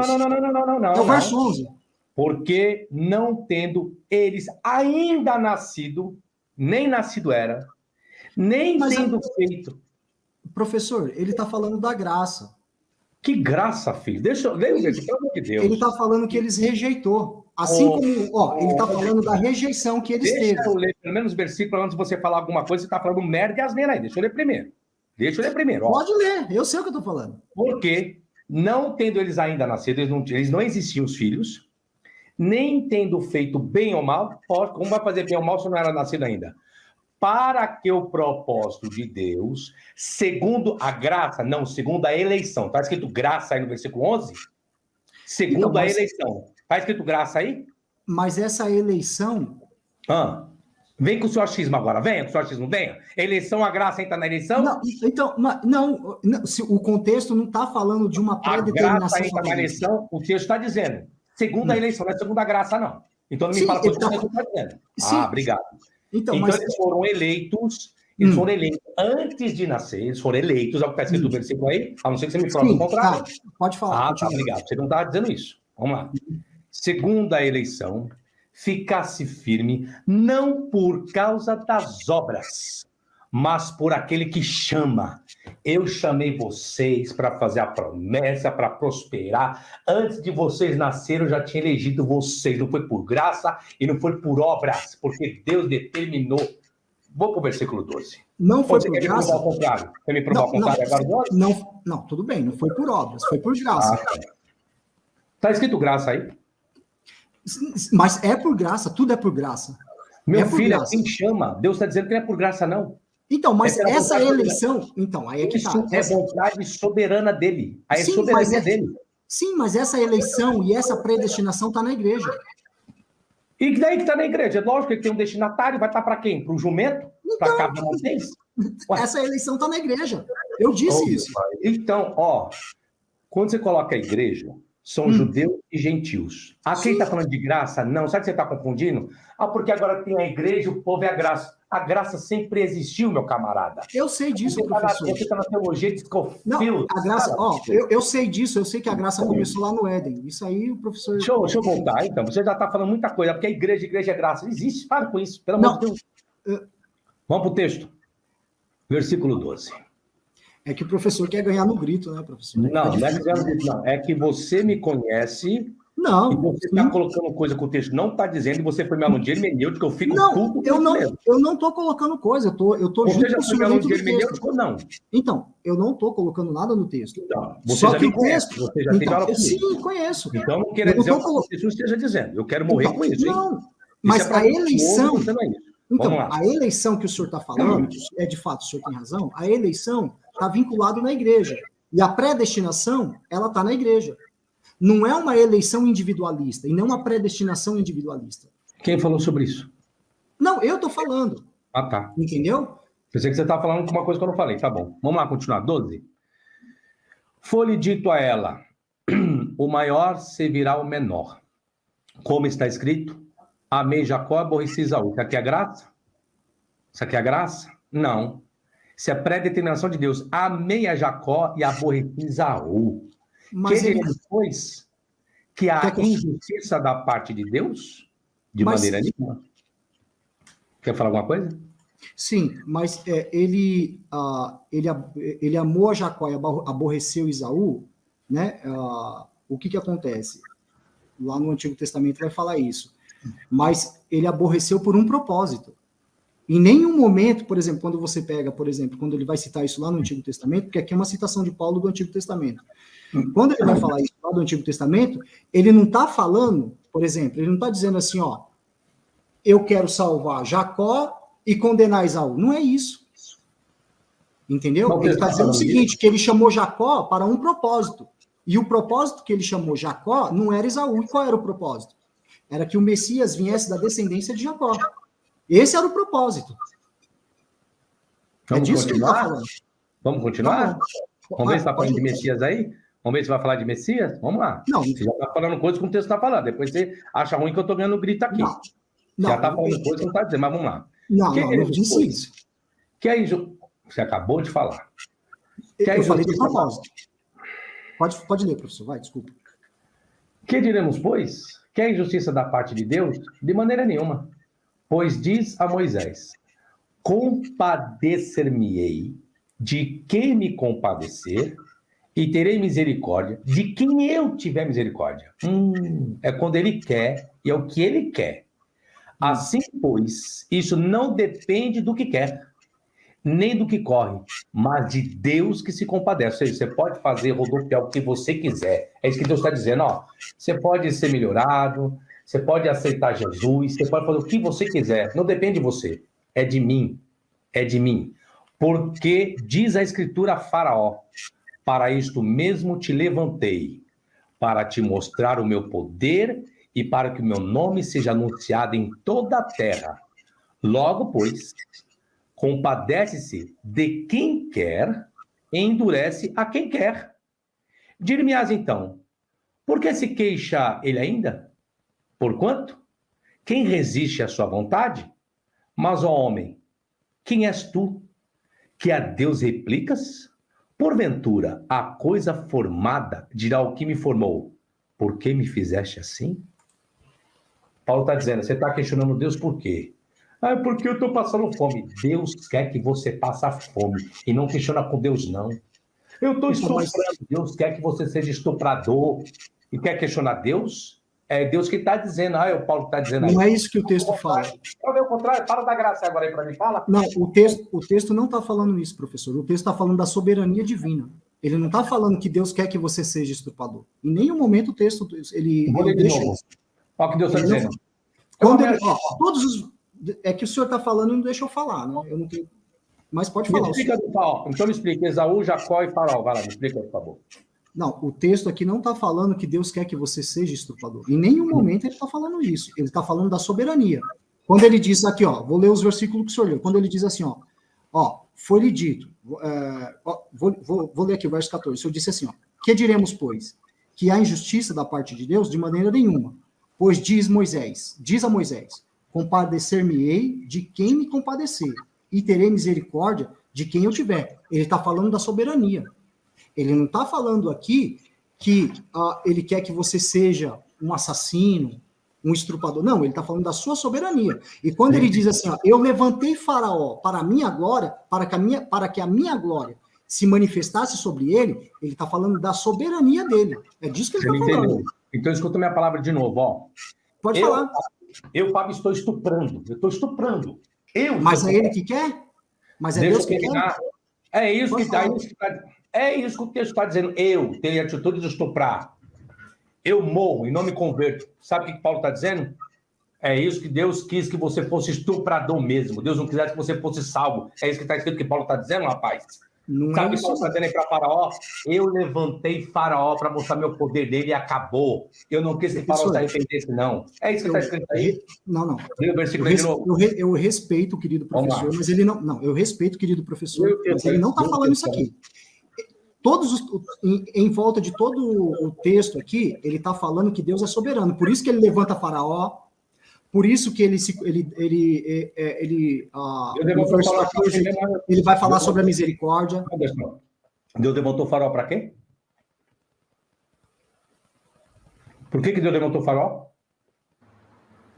É o verso 11. Porque não tendo eles ainda nascido, nem nascido era, nem Mas tendo feito. Professor, ele está falando da graça. Que graça, filho. Deixa eu ler o versículo, pelo amor de Deus. Ele está falando que eles rejeitou. Assim como, ele está falando da rejeição que eles Deixa teve. eu ler pelo menos o versículo antes de você falar alguma coisa, você está falando merda e asneira aí. Deixa eu ler primeiro. Ó. Pode ler, eu sei o que eu estou falando. Porque, não tendo eles ainda nascido, eles não existiam os filhos, nem tendo feito bem ou mal, como vai fazer bem ou mal se não era nascido ainda? Para que o propósito de Deus, segundo a graça, não, segundo a eleição. Está escrito graça aí no versículo 11? Segundo Então, a eleição. Está escrito graça aí? Mas essa eleição... Vem com o seu achismo agora, venha com o seu achismo, venha. Eleição, a graça entra na eleição? Não, então, não, se o contexto não está falando de uma A pré-determinação. graça entra na eleição, o texto está dizendo. Segundo a eleição, não é segundo a graça, não. Então não me fala coisa que o texto está dizendo. Sim. Obrigado. Então eles foram eleitos, foram eleitos antes de nascer, eles foram eleitos, é o que está escrito no versículo aí, a não ser que você me prove o contrário. Tá, pode falar. Tá, obrigado. Você não está dizendo isso. Vamos lá. Segundo a eleição, ficasse firme, não por causa das obras, mas por aquele que chama. Eu chamei vocês para fazer a promessa, para prosperar. Antes de vocês nascerem, eu já tinha elegido vocês. Não foi por graça e não foi por obras, porque Deus determinou. Vou para o versículo 12. Não foi por graça? Quer me provar o contrário agora, 12? Não, tudo bem, não foi por obras, foi por graça. Está escrito graça aí? Mas é por graça, tudo é por graça. Meu filho, é quem chama. Deus está dizendo que não é por graça, não. Então, mas essa eleição... Então, aí é que tá. É vontade soberana dele. Aí é soberania dele. Sim, mas essa eleição e essa predestinação está na igreja. E daí que está na igreja? É lógico que tem um destinatário, vai estar para quem? Para o jumento? Para cada um deles? Essa eleição está na igreja. Eu disse isso. Então, quando você coloca a igreja, são judeus e gentios. Quem está falando de graça? Não. Sabe o que você está confundindo? Porque agora tem a igreja, o povo é a graça. A graça sempre existiu, meu camarada. Eu sei disso, professor. Você está na teologia de Scofield. Não, a graça... eu sei disso, eu sei que a graça começou lá no Éden. Isso aí o professor... Deixa eu voltar, então. Você já está falando muita coisa, porque a igreja é graça. Existe, para com isso, pelo amor de Deus. Vamos para o texto. Versículo 12. É que o professor quer ganhar no grito, né, professor? Não é ganhar no grito, não. É que você me conhece... Não. E você está colocando coisa que o texto não está dizendo, e você foi me aluno de hermenêutica, eu fico puto. Eu não estou colocando coisa, eu tô você já foi me aluno de hermenêutica ou não? Então, eu não estou colocando nada no texto. Então, você só já que me conhece, você já teve aula comigo. Sim, conheço. Então, não quero dizer o que o texto esteja dizendo. Eu quero morrer com isso, hein? Não, mas a eleição... Então, a eleição que o senhor está falando, de fato, o senhor tem razão, a eleição está vinculada na igreja. E a predestinação, ela está na igreja. Não é uma eleição individualista e não uma predestinação individualista. Quem falou sobre isso? Não, eu estou falando. Tá. Entendeu? Pensei que você estava falando com uma coisa que eu não falei. Tá bom. Vamos lá, continuar. 12. Foi-lhe dito a ela, o maior servirá ao menor. Como está escrito, amei Jacó, aborreci Esaú. Isso aqui é graça? Isso aqui é graça? Não. Isso é pré-determinação de Deus. Amei a Jacó e aborreci Esaú. Mas ele depois que a injustiça da parte de Deus, de maneira nenhuma. Quer falar alguma coisa? Sim, mas ele amou a Jacó e aborreceu Esaú, né? O que acontece? Lá no Antigo Testamento vai falar isso. Mas ele aborreceu por um propósito. Em nenhum momento, por exemplo, quando você pega, quando ele vai citar isso lá no Antigo Testamento, porque aqui é uma citação de Paulo do Antigo Testamento. Quando ele vai falar isso lá do Antigo Testamento, ele não está falando, por exemplo, ele não está dizendo assim, eu quero salvar Jacó e condenar Esaú. Não é isso. Entendeu? Ele está dizendo o seguinte, que ele chamou Jacó para um propósito. E o propósito que ele chamou Jacó não era Esaú. E qual era o propósito? Era que o Messias viesse da descendência de Jacó. Esse era o propósito. Vamos disso continuar? que ele tá falando. Vamos continuar? Não. Vamos ver se está falando de Messias aí? Vamos ver se vai falar de Messias? Vamos lá. Não. Você já está falando coisas que o texto está falando. Depois você acha ruim que eu estou ganhando grito aqui. Não. Já está falando coisas que não está dizendo, mas vamos lá. Não disse isso. Você acabou de falar. Eu falei do propósito. Pode ler, professor. Vai, desculpa. Que diremos, pois? Que a injustiça da parte de Deus? De maneira nenhuma. Pois diz a Moisés: compadecer-me-ei de quem me compadecer, e terei misericórdia de quem eu tiver misericórdia. É quando ele quer, e é o que ele quer. Assim, pois, isso não depende do que quer, nem do que corre, mas de Deus que se compadece. Ou seja, você pode fazer, rodopiar o que você quiser. É isso que Deus está dizendo, ó. Você pode ser melhorado, você pode aceitar Jesus, você pode fazer o que você quiser. Não depende de você, é de mim. É de mim. Porque diz a Escritura a Faraó: para isto mesmo te levantei, para te mostrar o meu poder e para que o meu nome seja anunciado em toda a terra. Logo, pois, compadece-se de quem quer e endurece a quem quer. Dir-me-ás então, por que se queixa ele ainda? Porquanto? Quem resiste à sua vontade? Mas, ó homem, quem és tu, que a Deus replicas? Porventura, a coisa formada dirá o que me formou: por que me fizeste assim? Paulo está dizendo, você está questionando Deus por quê? Porque eu estou passando fome. Deus quer que você passe fome. E não questiona com Deus, não. Eu estou estuprando. Deus quer que você seja estuprador. E quer questionar Deus? É Deus que está dizendo. O Paulo está dizendo aí. Não é isso que o texto fala. Para ver o contrário, para dar graça agora aí para mim. Fala. Não, o texto não está falando isso, professor. O texto está falando da soberania divina. Ele não está falando que Deus quer que você seja estuprador. Em nenhum momento o texto ele deixa isso. Olha o que Deus está dizendo. Quando ele, todos os... É que o senhor está falando e não deixa eu falar, né? Eu não tenho... Mas pode falar. Me explica do Faraó. Então me explica. Esaú, Jacó e Faraó. Vai lá, me explica, por favor. Não, o texto aqui não está falando que Deus quer que você seja estuprador. Em nenhum momento ele está falando isso. Ele está falando da soberania. Quando ele diz aqui, vou ler os versículos que o senhor leu. Quando ele diz assim, foi-lhe dito, vou ler aqui o verso 14. O senhor disse assim, que diremos, pois? Que há injustiça da parte de Deus? De maneira nenhuma. Pois diz a Moisés, compadecer-me-ei de quem me compadecer, e terei misericórdia de quem eu tiver. Ele está falando da soberania. Ele não está falando aqui que ele quer que você seja um assassino, um estrupador. Não, ele está falando da sua soberania. E quando ele diz assim, eu levantei Faraó para a minha glória, para que a minha glória se manifestasse sobre ele, ele está falando da soberania dele. É disso que ele está falando. Então escuta minha palavra de novo, Pode falar. Eu, Fábio, estou estuprando. Eu estou estuprando. Mas é ele que quer? Mas é Deus que quer? É isso que está... É isso que o texto está dizendo. Eu tenho a atitude de estuprar. Eu morro e não me converto. Sabe o que Paulo está dizendo? É isso que Deus quis que você fosse estuprador mesmo. Deus não quisesse que você fosse salvo. É isso que está escrito que Paulo está dizendo, rapaz? Não sabe o é que Paulo está dizendo aí para Faraó? Eu levantei Faraó para mostrar meu poder dele e acabou. Eu não quis que Faraó se arrependesse, não. É isso que está escrito aí? Não. Lê o versículo de novo. Eu respeito o querido professor, mas ele não... Não, eu respeito o querido professor, mas ele não está falando isso aqui. Em volta de todo o texto aqui, ele está falando que Deus é soberano. Por isso que ele levanta Faraó, por isso que ele vai falar sobre a misericórdia. Deus levantou Faraó para quê? Por que Deus levantou Faraó?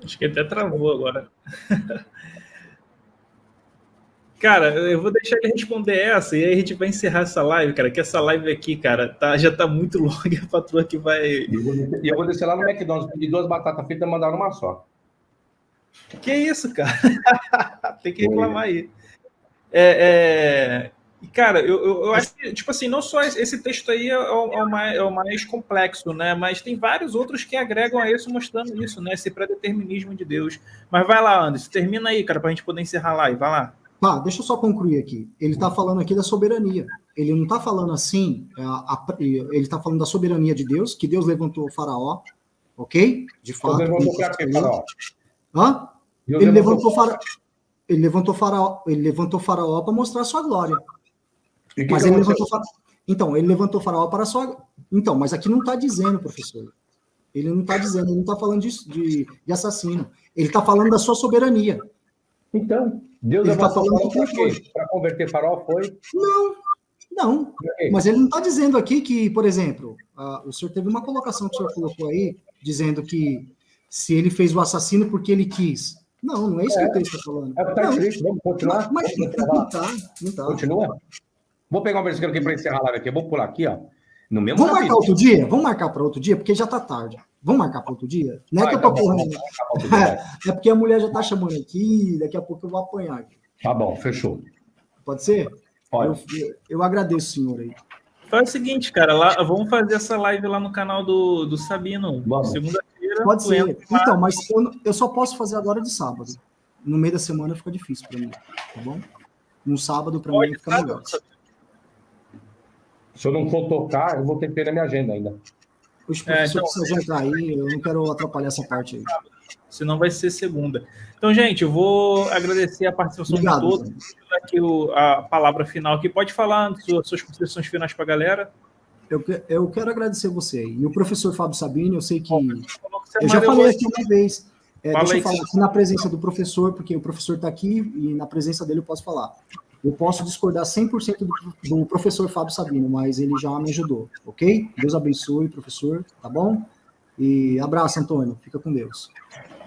Acho que ele até travou agora. Cara, eu vou deixar ele responder essa e aí a gente vai encerrar essa live, cara, que essa live aqui, cara, já tá muito longa, a patroa que vai... E eu vou descer lá no McDonald's, pedir 2 batatas fritas e mandar uma só. Que isso, cara? Tem que reclamar aí. Cara, eu acho que, tipo assim, não só esse texto aí é o mais complexo, né? Mas tem vários outros que agregam a isso, mostrando isso, né? Esse predeterminismo de Deus. Mas vai lá, Anderson, termina aí, cara, pra gente poder encerrar a live, vai lá. Deixa eu só concluir aqui. Ele está falando aqui da soberania. Ele não está falando assim, ele está falando da soberania de Deus, que Deus levantou o Faraó, ok? De fato. Deus levantou para quê, Faraó? Ele levantou Faraó. Ele levantou Faraó para mostrar a sua glória. Mas ele levantou Faraó. Então, ele levantou Faraó para a sua. Então, mas aqui não está dizendo, professor. Ele não está dizendo, ele não está falando de assassino. Ele está falando da sua soberania. Então, Deus ele está falando para converter Faraó foi? Não. Mas ele não está dizendo aqui que, por exemplo, o senhor teve uma colocação que o senhor colocou aí, dizendo que se ele fez o assassino porque ele quis. Não é isso que o texto está falando. Tá escrito, vamos continuar? Mas não tá. Continua? Vou pegar um versículo aqui para encerrar a live aqui. Eu vou pular aqui, ó. No mesmo Vamos marcar outro dia? Vamos marcar para outro dia, porque já tá tarde. Vamos marcar para outro dia? Não é que eu tô correndo. É porque a mulher já tá chamando aqui, daqui a pouco eu vou apanhar aqui. Tá bom, fechou. Pode ser? Pode. Eu agradeço, senhor aí. Faz o seguinte, cara, vamos fazer essa live lá no canal do Sabino. Segunda-feira. Pode ser. Então, mas eu só posso fazer agora de sábado. No meio da semana fica difícil para mim, tá bom? No sábado, para mim, fica melhor. Se eu não for tocar, eu vou ter que ter na minha agenda ainda. Os professores precisam entrar aí, eu não quero atrapalhar essa parte aí. Senão vai ser segunda. Então, gente, eu vou agradecer a participação de todos. Vou aqui a palavra final aqui. Pode falar suas considerações finais para a galera. Eu quero agradecer você. E o professor Fábio Sabino, eu sei que... Eu já falei aqui uma vez. Deixa eu falar aqui na presença do professor, porque o professor está aqui e na presença dele eu posso falar. Eu posso discordar 100% do professor Fábio Sabino, mas ele já me ajudou, ok? Deus abençoe, professor, tá bom? E abraço, Antônio. Fica com Deus.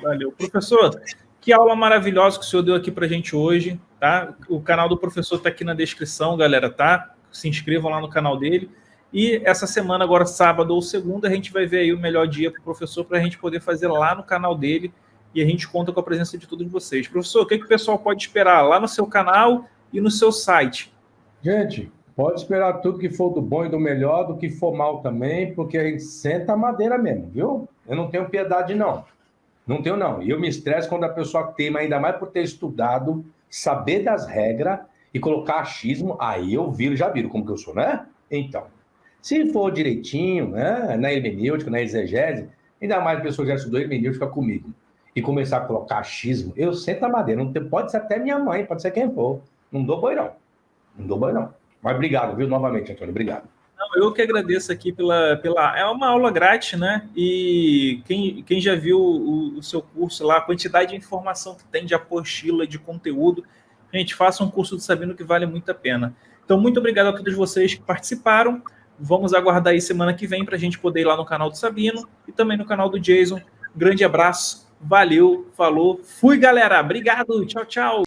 Valeu. Professor, que aula maravilhosa que o senhor deu aqui pra gente hoje, tá? O canal do professor tá aqui na descrição, galera, tá? Se inscrevam lá no canal dele. E essa semana, agora sábado ou segunda, a gente vai ver aí o melhor dia pro professor para a gente poder fazer lá no canal dele e a gente conta com a presença de todos vocês. Professor, o que o pessoal pode esperar lá no seu canal e no seu site? Gente, pode esperar tudo que for do bom e do melhor, do que for mal também, porque a gente senta a madeira mesmo, viu? Eu não tenho piedade, não. Não tenho, não. E eu me estresso quando a pessoa teima, ainda mais por ter estudado, saber das regras e colocar achismo, aí eu já viro como que eu sou, né? Então, se for direitinho, né, na hermenêutica, na exegese, ainda mais a pessoa já estudou hermenêutica comigo, e começar a colocar achismo, eu sento a madeira. Não tem, pode ser até minha mãe, pode ser quem for. Não dou boi, não. Não dou boi, não. Mas obrigado, viu, novamente, Antônio. Obrigado. Não, eu que agradeço aqui pela... É uma aula grátis, né? E quem já viu o seu curso lá, a quantidade de informação que tem, de apostila, de conteúdo, gente, faça um curso do Sabino que vale muito a pena. Então, muito obrigado a todos vocês que participaram. Vamos aguardar aí semana que vem para a gente poder ir lá no canal do Sabino e também no canal do Jason. Grande abraço, valeu, falou, fui, galera. Obrigado, tchau, tchau.